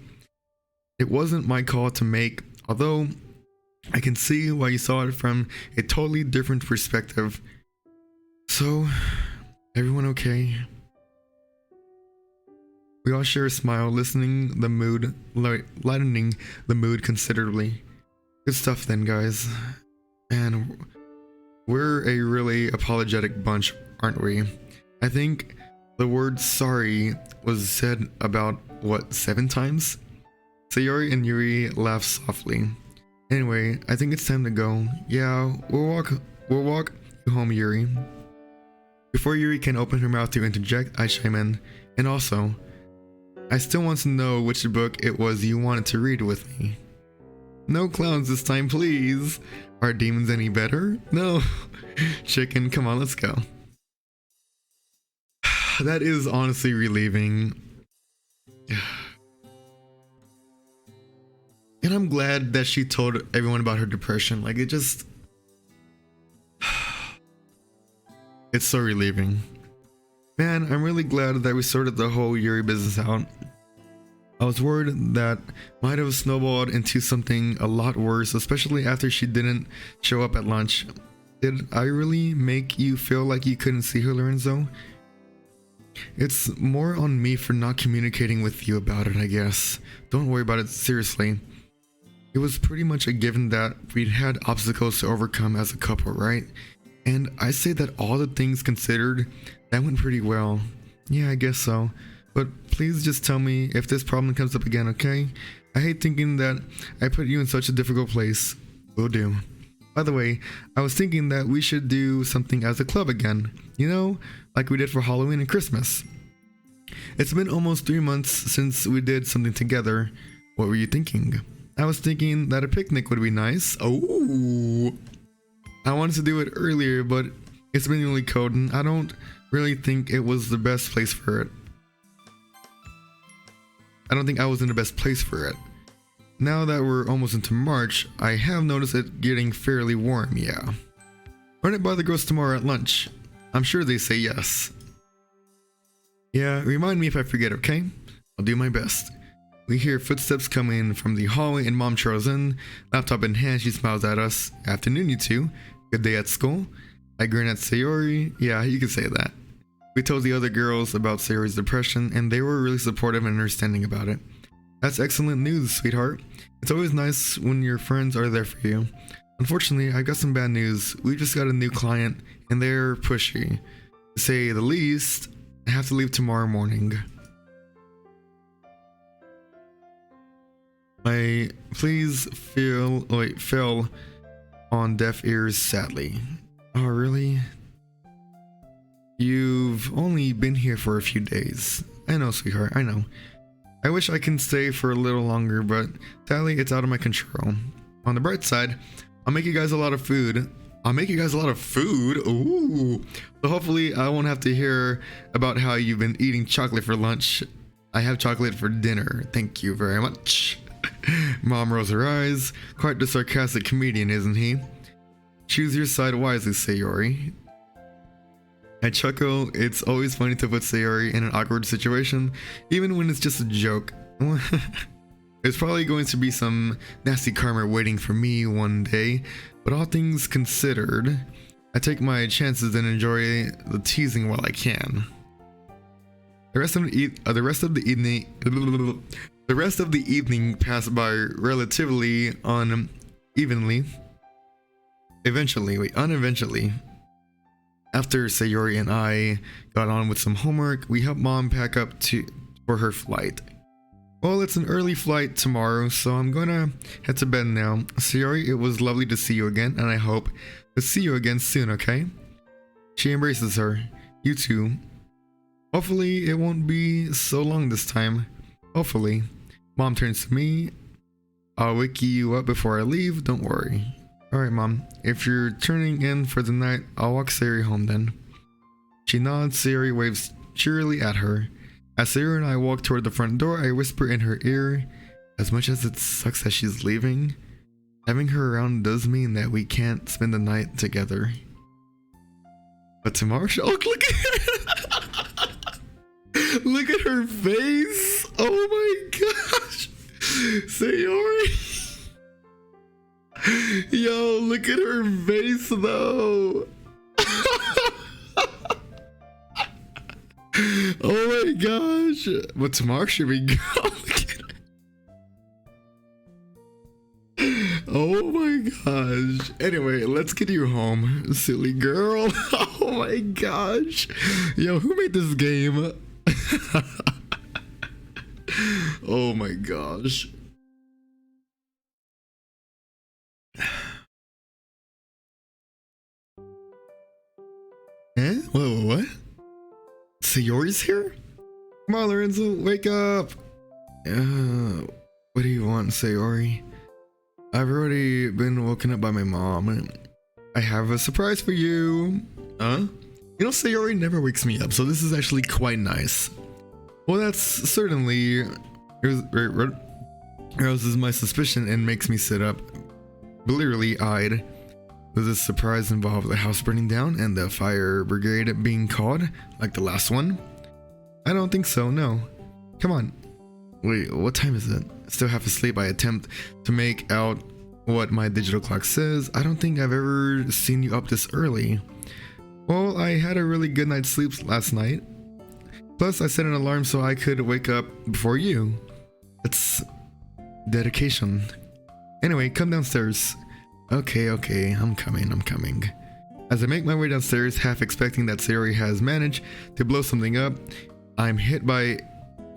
It wasn't my call to make, although I can see why you saw it from a totally different perspective. So, everyone okay? We all share a smile, lightening the mood considerably. Good stuff then, guys. And we're a really apologetic bunch, aren't we? I think the word sorry was said about, what, 7 times? Sayori and Yuri laugh softly. Anyway, I think it's time to go. Yeah, we'll walk you home, Yuri. Before Yuri can open her mouth to interject, I chime in. And also, I still want to know which book it was you wanted to read with me. No clowns this time, please. Are demons any better? No. Chicken, come on, let's go. That is honestly relieving. And I'm glad that she told everyone about her depression. Like, it just... It's so relieving. Man, I'm really glad that we sorted the whole Yuri business out. I was worried that might have snowballed into something a lot worse, especially after she didn't show up at lunch. Did I really make you feel like you couldn't see her, Lorenzo? It's more on me for not communicating with you about it, I guess. Don't worry about it, seriously. It was pretty much a given that we'd had obstacles to overcome as a couple, right? And I say that all the things considered, that went pretty well. Yeah, I guess so. But please just tell me if this problem comes up again, okay? I hate thinking that I put you in such a difficult place. Will do. By the way, I was thinking that we should do something as a club again. You know, like we did for Halloween and Christmas. It's been almost 3 months since we did something together. What were you thinking? I was thinking that a picnic would be nice. Oh, I wanted to do it earlier, but it's been really cold and I don't really think it was the best place for it. I don't think I was in the best place for it. Now that we're almost into March, I have noticed it getting fairly warm, yeah. Run it by the girls tomorrow at lunch. I'm sure they say yes. Yeah, remind me if I forget, okay? I'll do my best. We hear footsteps coming from the hallway and Mom charles in. Laptop in hand, she smiles at us. Afternoon, you two. Good day at school. I grin at Sayori. Yeah, you could say that. We told the other girls about Sayori's depression and they were really supportive and understanding about it. That's excellent news, sweetheart. It's always nice when your friends are there for you. Unfortunately, I got some bad news. We just got a new client and they're pushy. To say the least, I have to leave tomorrow morning. My pleas fell on deaf ears sadly. Oh, really? You've only been here for a few days. I know, sweetheart, I know. I wish I can stay for a little longer, but sadly, it's out of my control. On the bright side, I'll make you guys a lot of food. Ooh. So hopefully I won't have to hear about how you've been eating chocolate for lunch. I have chocolate for dinner. Thank you very much. Mom rolls her eyes. Quite the sarcastic comedian, isn't he? Choose your side wisely, Sayori. I chuckle. It's always funny to put Sayori in an awkward situation, even when it's just a joke. There's probably going to be some nasty karma waiting for me one day, but all things considered, I take my chances and enjoy the teasing while I can. The rest of the evening passed by relatively unevenly. Eventually, after Sayori and I got on with some homework, we helped Mom pack up for her flight. Well, it's an early flight tomorrow, so I'm gonna head to bed now. Sayori, it was lovely to see you again, and I hope to see you again soon, okay? She embraces her. You too. Hopefully, it won't be so long this time. Hopefully. Mom turns to me. I'll wake you up before I leave, don't worry. Alright, Mom. If you're turning in for the night, I'll walk Sayori home then. She nods. Sayori waves cheerily at her. As Sayori and I walk toward the front door, I whisper in her ear, as much as it sucks that she's leaving, having her around does mean that we can't spend the night together. But tomorrow, look at look at her face. Oh my gosh. Sayori. Yo, look at her face though. Oh my gosh. But tomorrow should we go? Oh my gosh. Anyway, let's get you home, silly girl. Oh my gosh. Yo, who made this game? Oh my gosh. Eh? What? Sayori's here? Come on, Lorenzo, wake up! What do you want, Sayori? I've already been woken up by my mom. I have a surprise for you. Huh? You know, Sayori never wakes me up, so this is actually quite nice. Well, that's certainly arouses my suspicion and makes me sit up, bleary-eyed. Does this surprise involve the house burning down and the fire brigade being called, like the last one? I don't think so, no. Come on. Wait, what time is it? Still half asleep, I attempt to make out what my digital clock says. I don't think I've ever seen you up this early. Well, I had a really good night's sleep last night. Plus, I set an alarm so I could wake up before you. It's dedication. Anyway, come downstairs. Okay, I'm coming. As I make my way downstairs, half expecting that Sayori has managed to blow something up, I'm hit by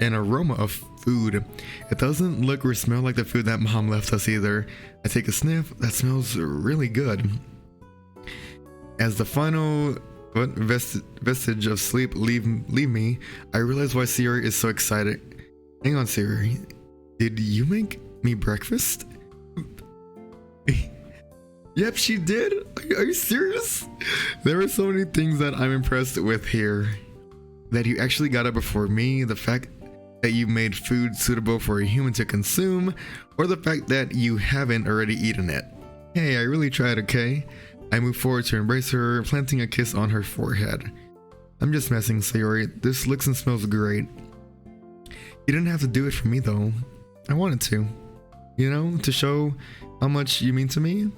an aroma of food. It doesn't look or smell like the food that mom left us either. I take a sniff. That smells really good. As the final vestige of sleep leave me, I realize why Sayori is so excited. Hang on, Sayori. Did you make me breakfast? Yep, she did. Are you serious? There are so many things that I'm impressed with here. That you actually got up before me, the fact that you made food suitable for a human to consume, or the fact that you haven't already eaten it. Hey, I really tried, okay? I move forward to embrace her, planting a kiss on her forehead. I'm just messing, Sayori. This looks and smells great. You didn't have to do it for me though. I wanted to. You know, to show how much you mean to me.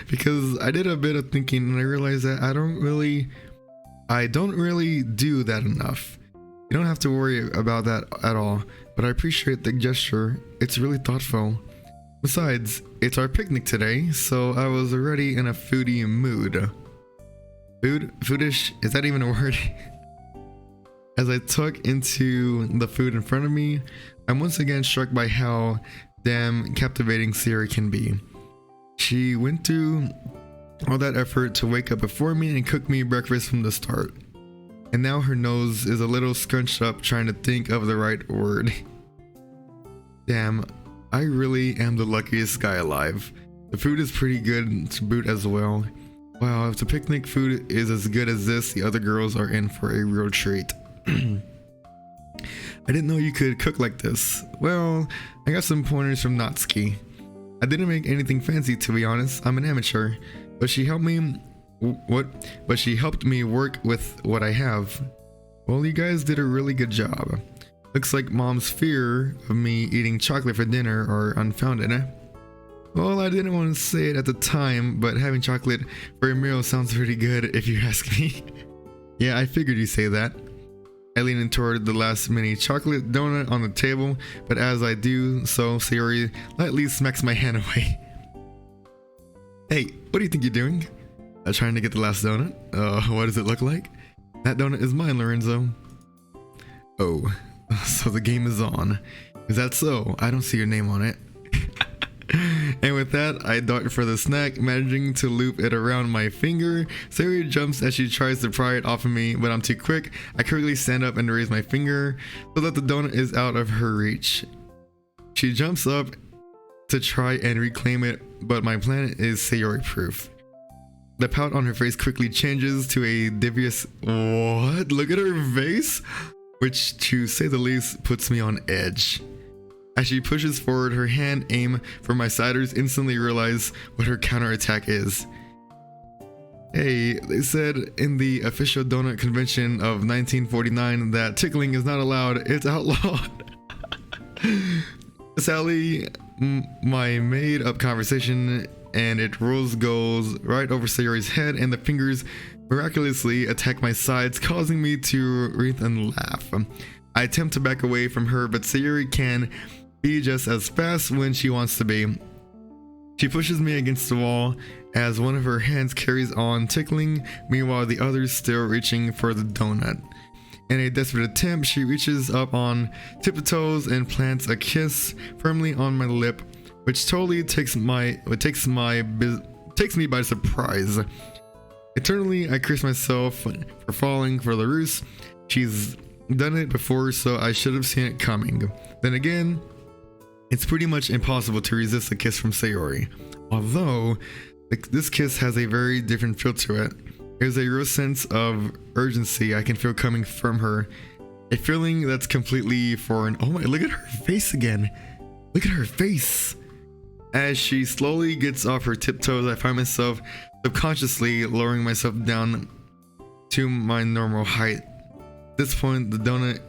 Because I did a bit of thinking and I realized that I don't really do that enough. You don't have to worry about that at all, but I appreciate the gesture. It's really thoughtful. Besides, it's our picnic today, so I was already in a foodie mood. Foodish? Is that even a word? As I tuck into the food in front of me, I'm once again struck by how damn captivating Sayori can be. She went through all that effort to wake up before me and cook me breakfast from the start. And now her nose is a little scrunched up trying to think of the right word. Damn, I really am the luckiest guy alive. The food is pretty good to boot as well. Wow, if the picnic food is as good as this, the other girls are in for a real treat. I didn't know you could cook like this. Well, I got some pointers from Natsuki. I didn't make anything fancy, to be honest. I'm an amateur, but she helped me work with what I have. Well, you guys did a really good job. Looks like mom's fear of me eating chocolate for dinner are unfounded, eh? Well, I didn't want to say it at the time, but having chocolate for a meal sounds pretty good if you ask me. Yeah, I figured you'd say that. I lean in toward the last mini chocolate donut on the table, but as I do so, Sayori lightly smacks my hand away. Hey, what do you think you're doing? Trying to get the last donut? What does it look like? That donut is mine, Lorenzo. Oh, so the game is on. Is that so? I don't see your name on it. And with that, I dart for the snack, managing to loop it around my finger. Sayori jumps as she tries to pry it off of me, but I'm too quick. I quickly stand up and raise my finger so that the donut is out of her reach. She jumps up to try and reclaim it, but my plan is Sayori proof. The pout on her face quickly changes to a devious what? Look at her face, which to say the least puts me on edge. As she pushes forward her hand aim for my ciders, instantly realize what her counterattack is. Hey, they said in the official donut convention of 1949 that tickling is not allowed, it's outlawed. Sadly, my made up conversation and it goes right over Sayori's head and the fingers miraculously attack my sides, causing me to writhe and laugh. I attempt to back away from her, but Sayori can be just as fast when she wants to be. She pushes me against the wall as one of her hands carries on tickling, meanwhile the other's still reaching for the donut. In a desperate attempt, she reaches up on tiptoes and plants a kiss firmly on my lip, which totally takes me by surprise. Eternally, I curse myself for falling for the ruse. She's done it before, so I should have seen it coming. Then again, it's pretty much impossible to resist a kiss from Sayori. Although, this kiss has a very different feel to it. There's a real sense of urgency I can feel coming from her. A feeling that's completely foreign. Oh my, look at her face again. Look at her face. As she slowly gets off her tiptoes, I find myself subconsciously lowering myself down to my normal height. At this point, the donut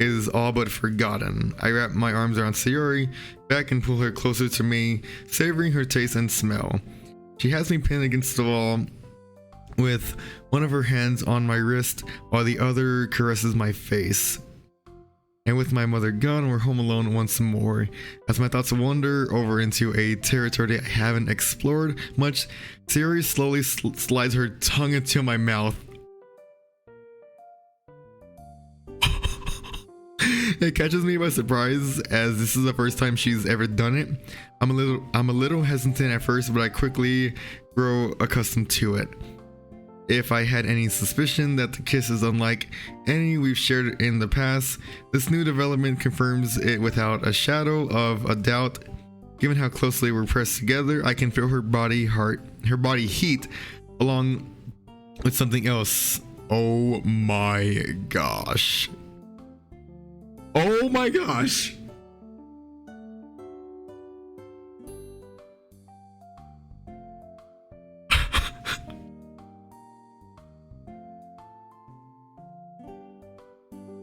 is all but forgotten. I wrap my arms around Sayori back and pull her closer to me, savoring her taste and smell. She has me pinned against the wall with one of her hands on my wrist while the other caresses my face. And with my mother gone, we're home alone once more. As my thoughts wander over into a territory I haven't explored much, Sayori slowly slides her tongue into my mouth. It catches me by surprise as this is the first time she's ever done it. I'm a little hesitant at first, but I quickly grow accustomed to it. If I had any suspicion that the kiss is unlike any we've shared in the past, this new development confirms it without a shadow of a doubt. Given how closely we're pressed together, I can feel her body heat along with something else. Oh my gosh. Oh my gosh.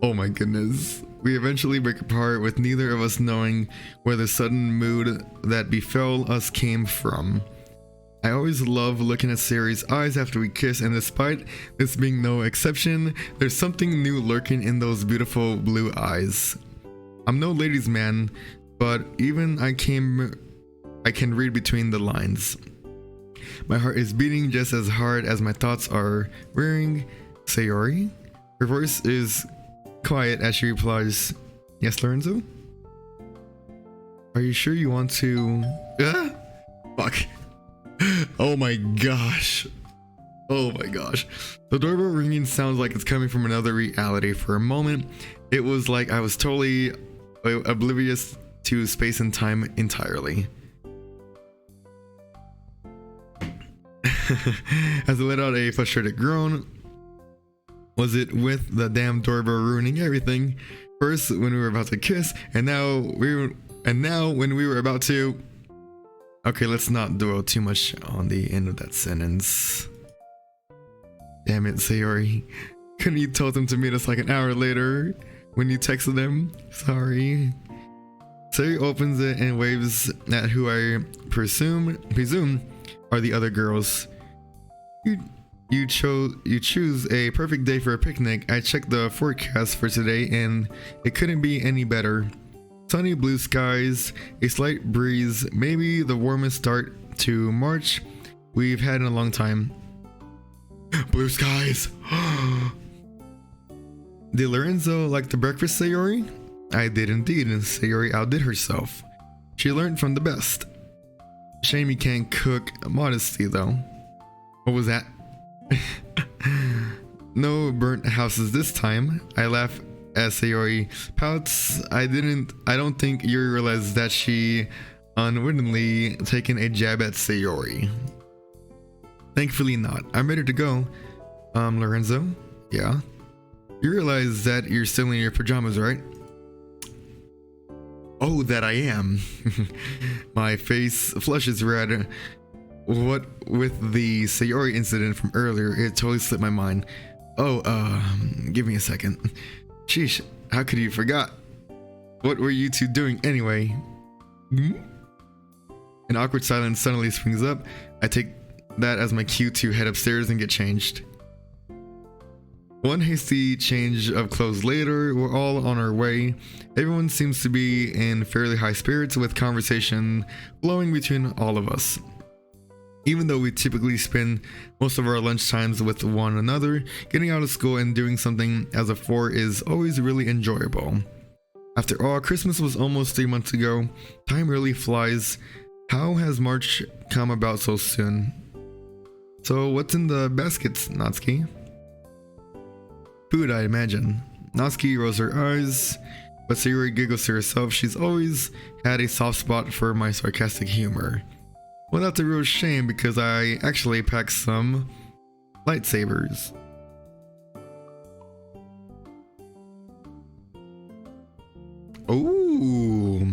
Oh my goodness. We eventually break apart with neither of us knowing where the sudden mood that befell us came from. I always love looking at Sayori's eyes after we kiss, and despite this being no exception, there's something new lurking in those beautiful blue eyes. I'm no ladies' man, but even I can read between the lines. My heart is beating just as hard as my thoughts are rearing. Sayori? Her voice is quiet as she replies, "Yes, Lorenzo? Are you sure you want to..." Fuck. Oh my gosh. Oh my gosh. The doorbell ringing sounds like it's coming from another reality. For a moment, it was like I was totally oblivious to space and time entirely. As I let out a frustrated groan, was it with the damn doorbell ruining everything? First when we were about to kiss, and now when we were about to... Okay, let's not dwell too much on the end of that sentence. Damn it, Sayori. Couldn't you told them to meet us like an hour later when you texted them? Sorry. Sayori opens it and waves at who I presume are the other girls. You choose a perfect day for a picnic. I checked the forecast for today and it couldn't be any better. Sunny blue skies, a slight breeze, maybe the warmest start to March we've had in a long time. Blue skies. Did Lorenzo like the breakfast, Sayori? I did indeed, and Sayori outdid herself. She learned from the best. Shame you can't cook. Modesty though. What was that? No burnt houses this time. I laugh as Sayori pouts. I don't think Yuri realized that she unwittingly taken a jab at Sayori. Thankfully not. I'm ready to go. Lorenzo? Yeah? You realize that you're still in your pajamas, right? Oh, that I am. My face flushes red. What with the Sayori incident from earlier, it totally slipped my mind. Oh, give me a second. Sheesh, how could you forgot? What were you two doing anyway? Hmm? An awkward silence suddenly springs up. I take that as my cue to head upstairs and get changed. One hasty change of clothes later, we're all on our way. Everyone seems to be in fairly high spirits with conversation flowing between all of us. Even though we typically spend most of our lunch times with one another, getting out of school and doing something as a four is always really enjoyable. After all, Christmas was almost 3 months ago. Time really flies. How has March come about so soon? So what's in the baskets, Natsuki? Food, I imagine. Natsuki rolls her eyes, but Sayori giggles to herself. She's always had a soft spot for my sarcastic humor. Well, that's a real shame because I actually packed some lightsabers. Ooh.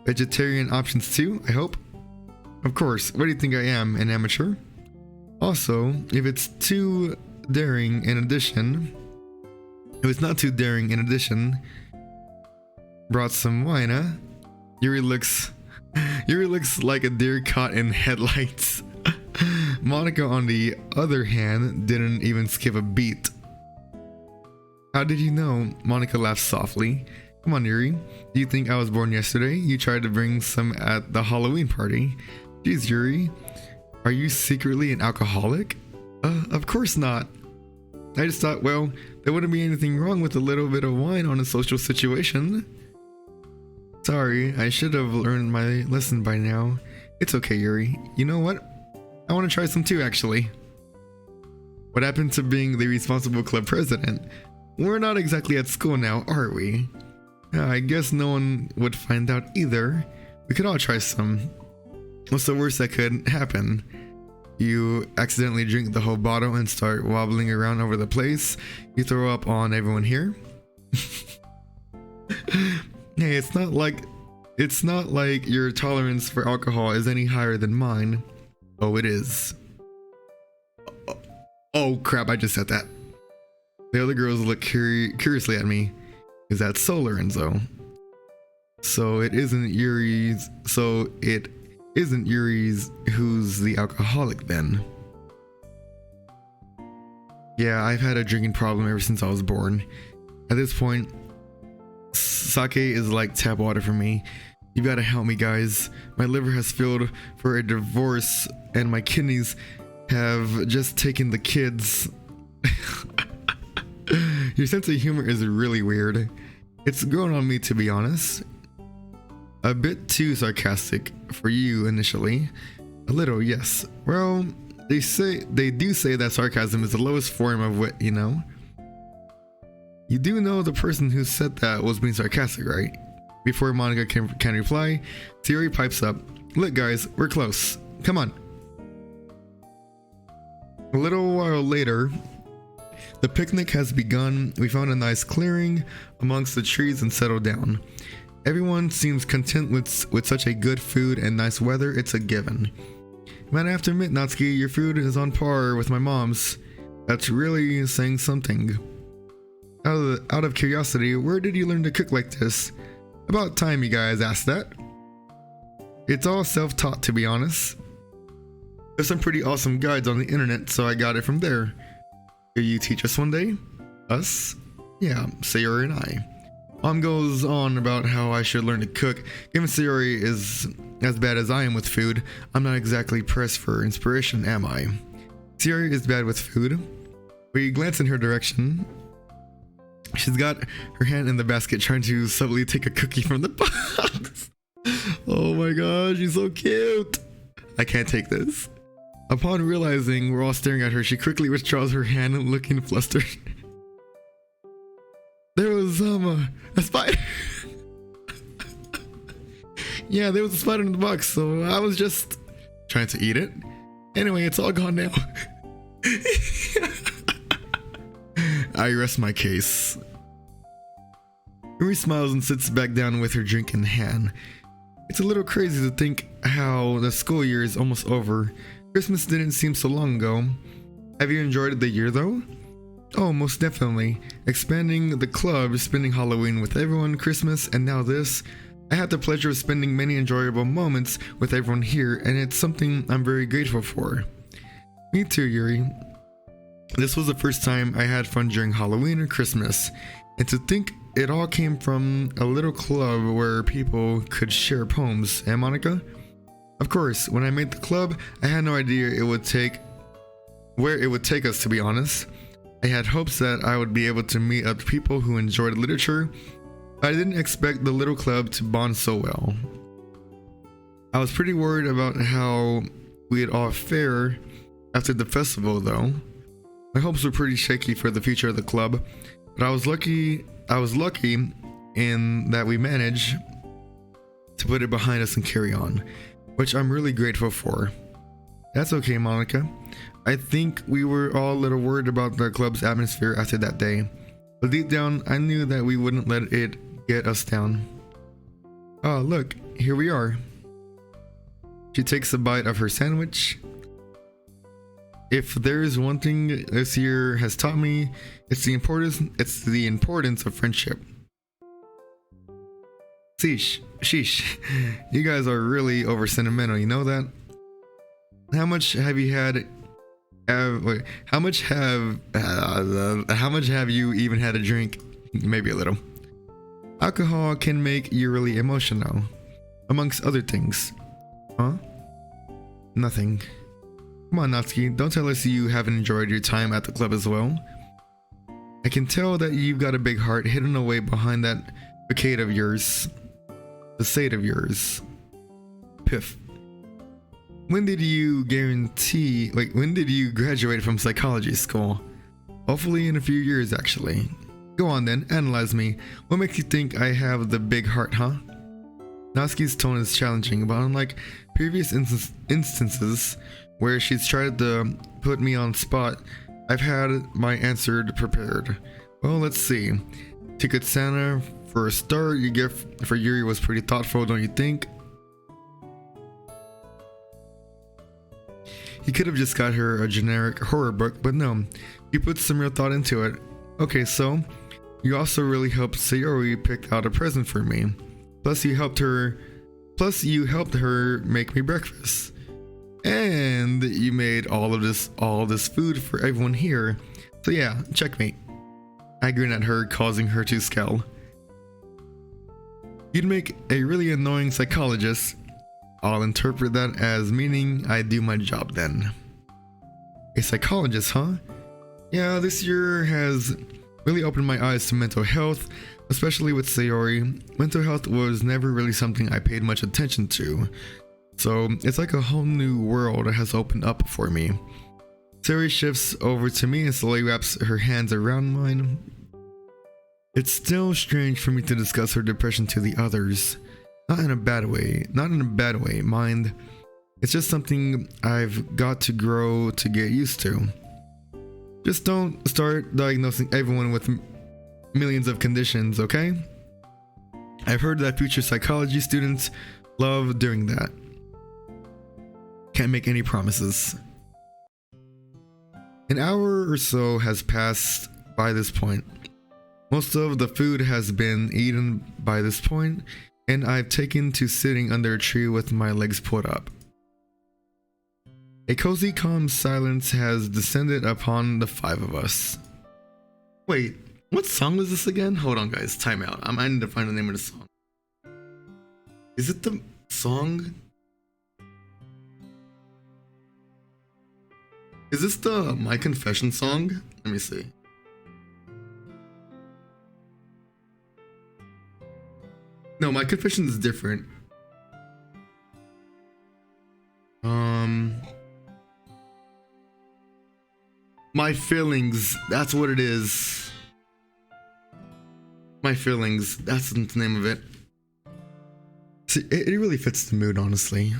Vegetarian options too, I hope? Of course, what do you think I am, an amateur? Also, if it's not too daring in addition, brought some wine, huh? Yuri looks like a deer caught in headlights. Monica, on the other hand, didn't even skip a beat. How did you know? Monica laughed softly. Come on, Yuri. Do you think I was born yesterday? You tried to bring some at the Halloween party. Jeez, Yuri. Are you secretly an alcoholic? Of course not. I just thought, well, there wouldn't be anything wrong with a little bit of wine on a social situation. Sorry, I should have learned my lesson by now. It's okay, Yuri. You know what? I want to try some too, actually. What happened to being the responsible club president? We're not exactly at school now, are we? I guess no one would find out either. We could all try some. What's the worst that could happen? You accidentally drink the whole bottle and start wobbling around over the place. You throw up on everyone here. Hey, it's not like your tolerance for alcohol is any higher than mine. Oh, it is. Oh crap, I just said that. The other girls look curiously at me. Is that so, Lorenzo? So it isn't Yuri's who's the alcoholic then. Yeah, I've had a drinking problem ever since I was born. At this point, sake is like tap water for me. You gotta help me, guys. My liver has failed for a divorce and my kidneys have just taken the kids. Your sense of humor is really weird. It's growing on me, to be honest. A bit too sarcastic for you initially. A little, yes. Well, they do say that sarcasm is the lowest form of wit, you know? You do know the person who said that was being sarcastic, right? Before Monica can reply, Sayori pipes up. Look guys, we're close. Come on. A little while later, the picnic has begun. We found a nice clearing amongst the trees and settled down. Everyone seems content with such a good food and nice weather. It's a given. Man, I have to admit, Natsuki, your food is on par with my mom's. That's really saying something. Out of curiosity, where did you learn to cook like this? About time you guys asked that. It's all self-taught, to be honest. There's some pretty awesome guides on the internet, so I got it from there. Will you teach us one day? Us? Yeah, Sayori and I. Mom goes on about how I should learn to cook. Given Sayori is as bad as I am with food, I'm not exactly pressed for inspiration, am I? Sayori is bad with food. We glance in her direction. She's got her hand in the basket trying to subtly take a cookie from the box. Oh my gosh, she's so cute. I can't take this. Upon realizing we're all staring at her, she quickly withdraws her hand looking flustered. There was a spider. Yeah, there was a spider in the box, so I was just trying to eat it. Anyway, it's all gone now. I rest my case. Yuri smiles and sits back down with her drink in hand. It's a little crazy to think how the school year is almost over. Christmas didn't seem so long ago. Have you enjoyed the year though? Oh, most definitely. Expanding the club, spending Halloween with everyone, Christmas, and now this. I had the pleasure of spending many enjoyable moments with everyone here, and it's something I'm very grateful for. Me too, Yuri. This was the first time I had fun during Halloween or Christmas, and to think it all came from a little club where people could share poems, eh, Monica? Of course, when I made the club, I had no idea where it would take us, to be honest. I had hopes that I would be able to meet other people who enjoyed literature, but I didn't expect the little club to bond so well. I was pretty worried about how we'd all fare after the festival though. My hopes were pretty shaky for the future of the club, but I was lucky in that we managed to put it behind us and carry on, which I'm really grateful for. That's okay, Monica. I think we were all a little worried about the club's atmosphere after that day, but deep down I knew that we wouldn't let it get us down. Oh, look, here we are. She takes a bite of her sandwich. If there's one thing this year has taught me, it's the importance of friendship. Sheesh, you guys are really over sentimental, you know that? How much have you even had a drink? Maybe a little. Alcohol can make you really emotional, amongst other things. Huh? Nothing. Come on, Natsuki, don't tell us you haven't enjoyed your time at the club as well. I can tell that you've got a big heart hidden away behind that facade of yours. Facade of yours. Piff. When did you graduate from psychology school? Hopefully in a few years, actually. Go on then, analyze me. What makes you think I have the big heart, huh? Natsuki's tone is challenging, but unlike previous instances where she's tried to put me on spot, I've had my answer prepared. Well, let's see. Ticket Santa, for a start, your gift for Yuri was pretty thoughtful, don't you think? You could have just got her a generic horror book, but no, you put some real thought into it. Okay, so you also really helped Sayori pick out a present for me. Plus you helped her make me breakfast. And you made all this food for everyone here. So yeah, checkmate. I grin at her, causing her to scowl. You'd make a really annoying psychologist. I'll interpret that as meaning I do my job then. A psychologist, huh? Yeah, this year has really opened my eyes to mental health, especially with Sayori. Mental health was never really something I paid much attention to. So it's like a whole new world has opened up for me. Sayori shifts over to me and slowly wraps her hands around mine. It's still strange for me to discuss her depression to the others. Not in a bad way, mind. It's just something I've got to grow to get used to. Just don't start diagnosing everyone with millions of conditions, okay? I've heard that future psychology students love doing that. Can't make any promises. An hour or so has passed by this point. Most of the food has been eaten by this point, and I've taken to sitting under a tree with my legs pulled up. A cozy, calm silence has descended upon the five of us. Wait, what song was this again? Hold on, guys. Time out. I need to find the name of the song. Is it the song? Is this the My Confession song? Let me see. No, My Confession is different. My Feelings, that's what it is. My Feelings, that's the name of it. See, it really fits the mood, honestly.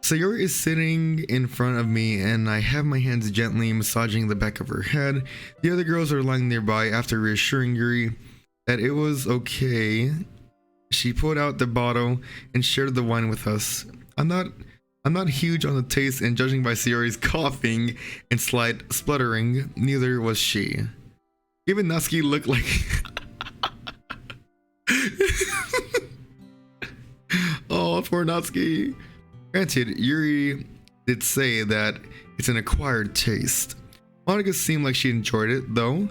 Sayori is sitting in front of me and I have my hands gently massaging the back of her head. The other girls are lying nearby. After reassuring Yuri that it was okay, she pulled out the bottle and shared the wine with us. I'm not huge on the taste, and judging by Sayori's coughing and slight spluttering, neither was she. Even Natsuki looked like oh, poor Natsuki. Granted, Yuri did say that it's an acquired taste. Monica seemed like she enjoyed it, though.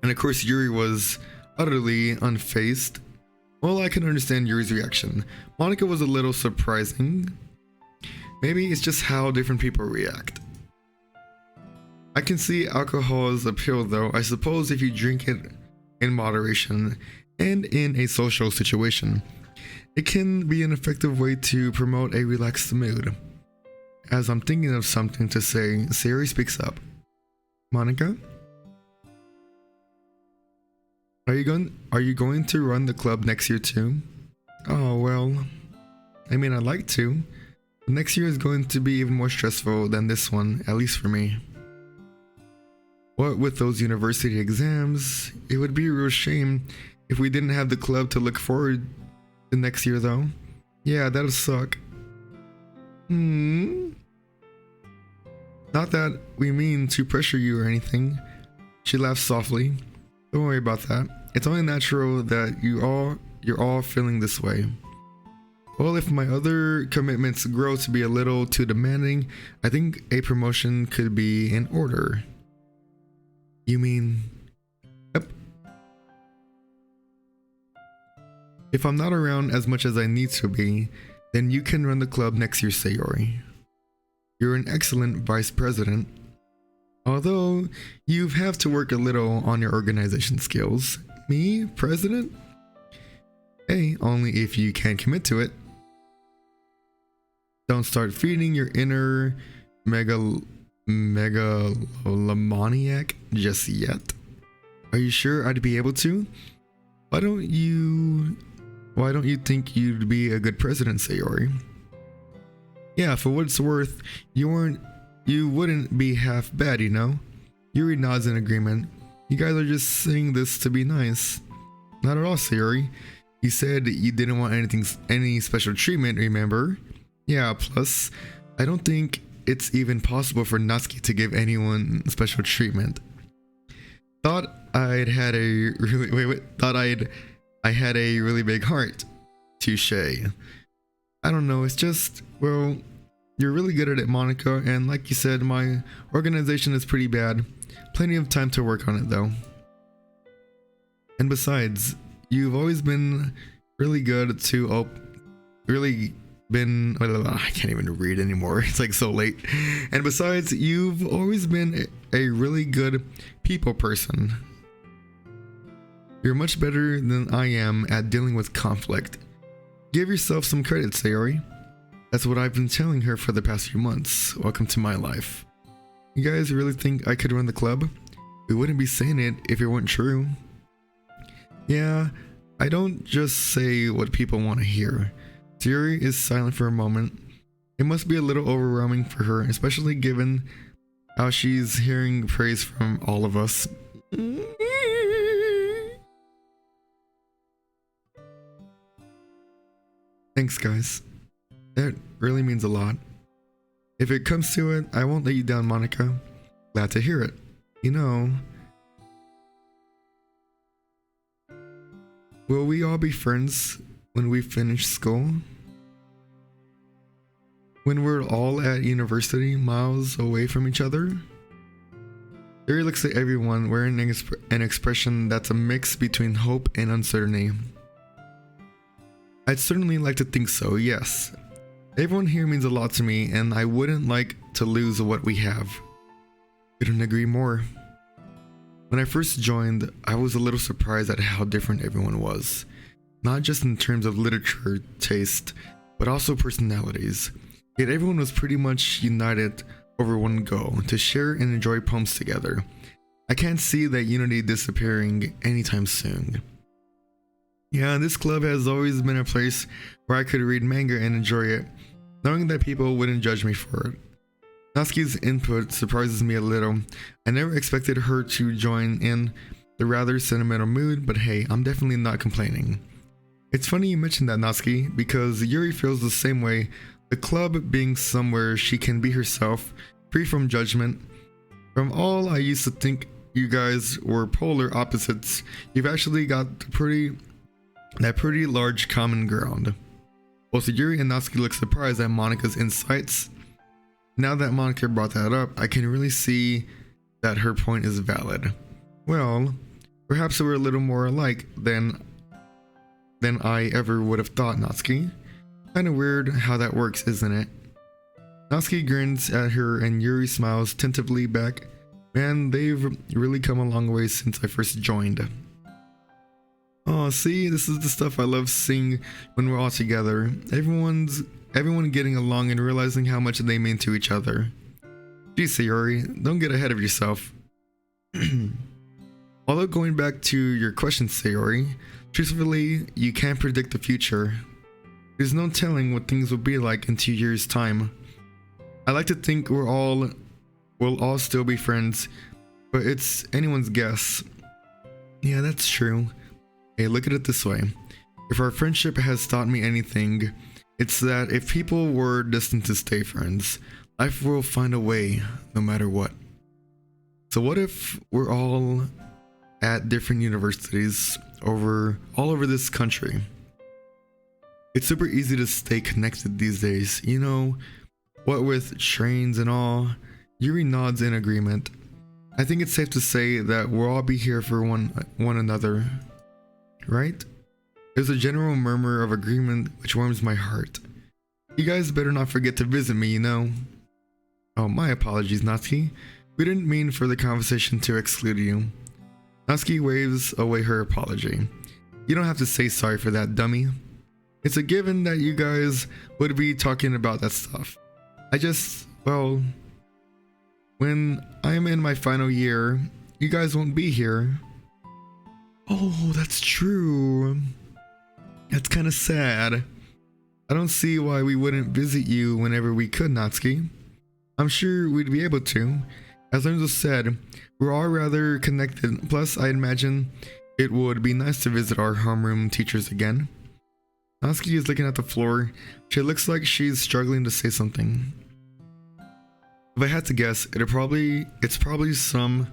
And of course, Yuri was utterly unfazed. Well, I can understand Yuri's reaction. Monica was a little surprising. Maybe it's just how different people react. I can see alcohol's appeal, though. I suppose if you drink it in moderation and in a social situation, it can be an effective way to promote a relaxed mood. As I'm thinking of something to say, Sayori speaks up. Monica? Are you going to run the club next year too? Oh, well, I mean, I'd like to. Next year is going to be even more stressful than this one, at least for me. What with those university exams, it would be a real shame if we didn't have the club to look forward to next year, though. Yeah, that'll suck. Not that we mean to pressure you or anything. She laughed softly. Don't worry about that. It's only natural that you're all feeling this way. Well, if my other commitments grow to be a little too demanding, I think a promotion could be in order. You mean... Yep. If I'm not around as much as I need to be, then you can run the club next year, Sayori. You're an excellent vice president. Although you have to work a little on your organization skills. Me, president? Hey, only if you can commit to it. Don't start feeding your inner megalomaniac just yet. Are you sure I'd be able to? Why don't you think you'd be a good president, Sayori? Yeah, for what it's worth, you wouldn't be half bad, you know? Yuri nods in agreement. You guys are just saying this to be nice. Not at all, Sayori. You said you didn't want any special treatment, remember? Yeah, plus, I don't think it's even possible for Natsuki to give anyone special treatment. Thought I had a really big heart. Touché. I don't know, it's just, well, you're really good at it, Monica, and like you said, my organization is pretty bad. Plenty of time to work on it, though. And besides, you've always been really good to I can't even read anymore. It's like so late. And besides, you've always been a really good people person. You're much better than I am at dealing with conflict. Give yourself some credit, Sayori. That's what I've been telling her for the past few months. Welcome to my life. You guys really think I could run the club? We wouldn't be saying it if it weren't true. Yeah, I don't just say what people want to hear. Sayori is silent for a moment. It must be a little overwhelming for her, especially given how she's hearing praise from all of us. Thanks, guys. That really means a lot. If it comes to it, I won't let you down, Monica. Glad to hear it. You know, will we all be friends when we finish school? When we're all at university, miles away from each other? Sayori looks at everyone wearing an expression that's a mix between hope and uncertainty. I'd certainly like to think so, yes. Everyone here means a lot to me, and I wouldn't like to lose what we have. Couldn't agree more. When I first joined, I was a little surprised at how different everyone was. Not just in terms of literature taste, but also personalities. Yet everyone was pretty much united over one goal, to share and enjoy poems together. I can't see that unity disappearing anytime soon. Yeah, this club has always been a place where I could read manga and enjoy it, knowing that people wouldn't judge me for it. Natsuki's input surprises me a little. I never expected her to join in the rather sentimental mood, but hey, I'm definitely not complaining. It's funny you mentioned that, Natsuki, because Yuri feels the same way. The club being somewhere she can be herself, free from judgment. From all I used to think you guys were polar opposites, you've actually got that pretty large common ground. Both Yuri and Natsuki look surprised at Monica's insights. Now that Monica brought that up, I can really see that her point is valid. Well, perhaps we're a little more alike than I ever would have thought, Natsuki. Kinda weird how that works, isn't it? Natsuki grins at her and Yuri smiles tentatively back. Man, they've really come a long way since I first joined. Oh, see, this is the stuff I love seeing when we're all together. Everyone getting along and realizing how much they mean to each other. Geez, Sayori, don't get ahead of yourself. Although going back to your question, Sayori, truthfully, you can't predict the future. There's no telling what things will be like in 2 years' time. I like to think we'll all still be friends, but it's anyone's guess. Yeah, that's true. Hey, look at it this way. If our friendship has taught me anything, it's that if people were destined to stay friends, life will find a way, no matter what. So what if we're all at different universities all over this country? It's super easy to stay connected these days, you know, what with trains and all. Yuri nods in agreement. I think it's safe to say that we'll all be here for one another, right? There's a general murmur of agreement which warms my heart. You guys better not forget to visit me, you know. Oh, my apologies, Natsuki. We didn't mean for the conversation to exclude you. Natsuki waves away her apology. You don't have to say sorry for that, dummy. It's a given that you guys would be talking about that stuff. Well, when I'm in my final year, you guys won't be here. Oh, that's true. That's kind of sad. I don't see why we wouldn't visit you whenever we could, Natsuki. I'm sure we'd be able to. As Lorenzo said, we're all rather connected. Plus, I imagine it would be nice to visit our homeroom teachers again. Natsuki is looking at the floor. She looks like she's struggling to say something. If I had to guess, it's probably some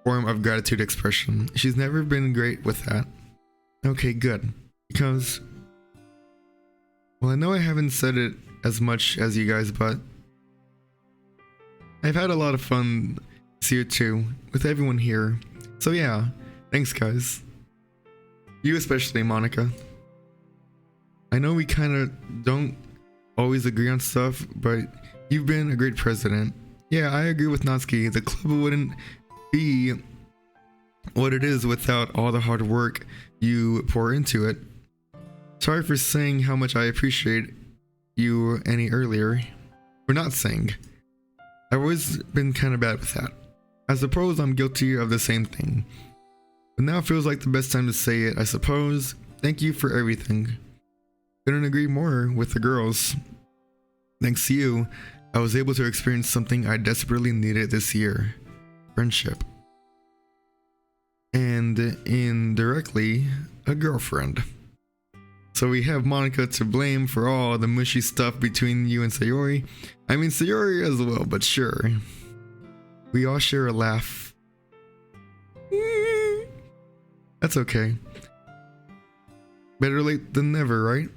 form of gratitude expression. She's never been great with that. Okay, good. Because, well, I know I haven't said it as much as you guys, but I've had a lot of fun this year too, with everyone here. So yeah, thanks guys. You especially, Monica. I know we kind of don't always agree on stuff, but you've been a great president. Yeah, I agree with Natsuki. The club wouldn't be what it is without all the hard work you pour into it. Sorry for saying how much I appreciate you any earlier. For not saying. I've always been kind of bad with that. I suppose I'm guilty of the same thing. But now feels like the best time to say it, I suppose. Thank you for everything. Couldn't agree more with the girls. Thanks to you, I was able to experience something I desperately needed this year. Friendship. And indirectly, a girlfriend. So we have Monica to blame for all the mushy stuff between you and Sayori. I mean Sayori as well, but sure. We all share a laugh. That's okay. Better late than never, right?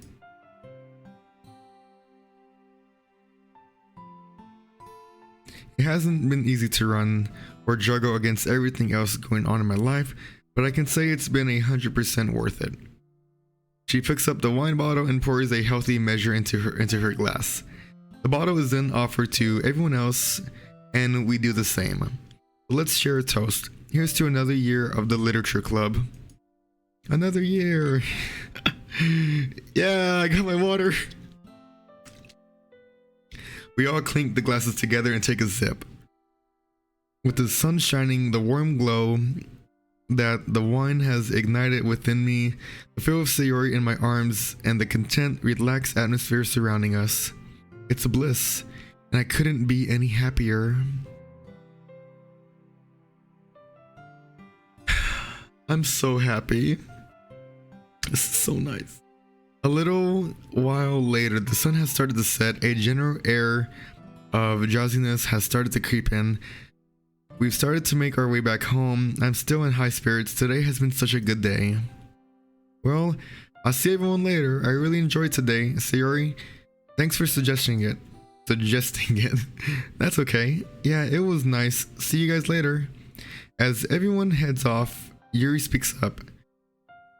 It hasn't been easy to run or juggle against everything else going on in my life, but I can say it's been 100% worth it. She picks up the wine bottle and pours a healthy measure into her glass. The bottle is then offered to everyone else, and we do the same. Let's share a toast. Here's to another year of the literature club. Another year. Yeah, I got my water. We all clink the glasses together and take a sip. With the sun shining, the warm glow that the wine has ignited within me, the feel of Sayori in my arms, and the content, relaxed atmosphere surrounding us. It's a bliss, and I couldn't be any happier. I'm so happy. This is so nice. A little while later, the sun has started to set. A general air of drowsiness has started to creep in. We've started to make our way back home. I'm still in high spirits. Today has been such a good day. Well, I'll see everyone later. I really enjoyed today. Sayori, thanks for suggesting it. That's okay. Yeah, it was nice. See you guys later. As everyone heads off, Yuri speaks up.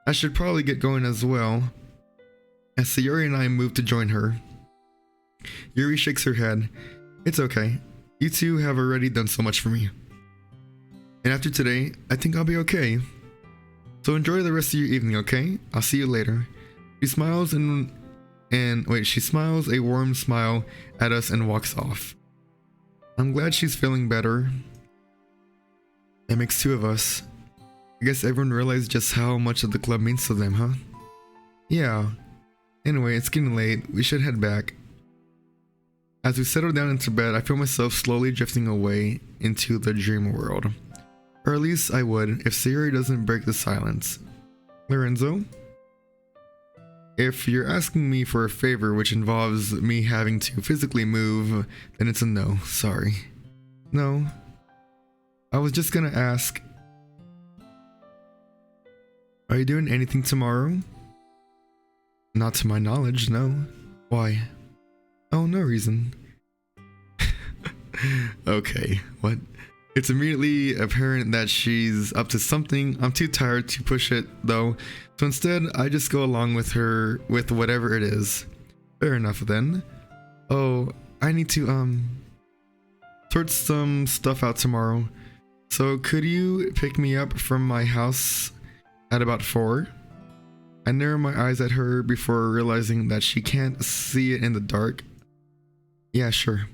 I should probably get going as well. As Sayori and I move to join her, Yuri shakes her head. It's okay. You two have already done so much for me. And after today, I think I'll be okay. So enjoy the rest of your evening, okay? I'll see you later. She smiles she smiles a warm smile at us and walks off. I'm glad she's feeling better. It makes two of us. I guess everyone realized just how much of the club means to them, huh? Yeah. Anyway, it's getting late. We should head back. As we settle down into bed, I feel myself slowly drifting away into the dream world. Or at least I would, if Sayori doesn't break the silence. Lorenzo? If you're asking me for a favor which involves me having to physically move, then it's a no, sorry. No. I was just gonna ask, are you doing anything tomorrow? Not to my knowledge, no. Why? Oh, no reason. Okay, what? It's immediately apparent that she's up to something. I'm too tired to push it, though, so instead I just go along with her with whatever it is. Fair enough, then. Oh, I need to, sort some stuff out tomorrow. So could you pick me up from my house at about 4? I narrow my eyes at her before realizing that she can't see it in the dark. Yeah, sure.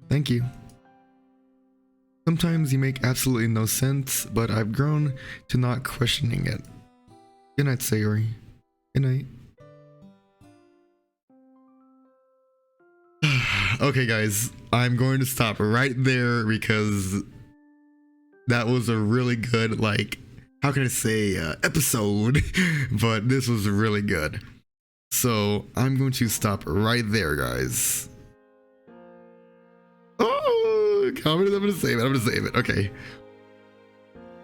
Thank you. Sometimes you make absolutely no sense, but I've grown to not questioning it. Good night, Sayori. Good night. Okay, guys, I'm going to stop right there because that was a really good, like, how can I say, episode, but this was really good. So I'm going to stop right there, guys. Oh, I'm gonna save it. Okay.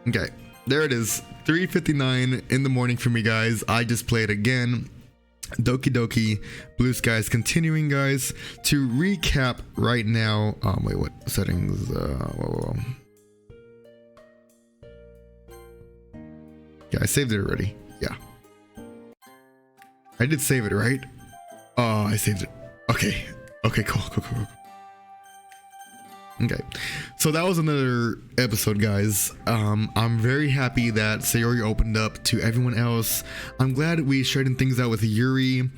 Okay, there it is. 3:59 in the morning for me, guys. I just played again. Doki Doki Blue Skies continuing, guys. To recap right now, wait, what settings? Whoa. Yeah, I saved it already. Yeah, I did save it, right? Oh, I saved it. Okay, cool. Okay, so that was another episode, guys. I'm very happy that Sayori opened up to everyone else. I'm glad we straightened things out with Yuri,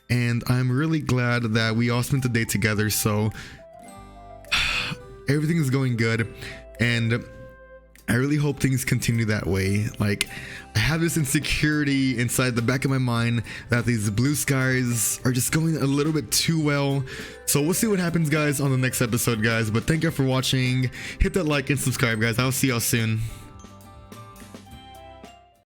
and I'm really glad that we all spent the day together. So everything is going good, and I really hope things continue that way. Like, I have this insecurity inside the back of my mind that these blue skies are just going a little bit too well. So we'll see what happens, guys, on the next episode, guys. But thank you for watching. Hit that like and subscribe, guys. I'll see y'all soon.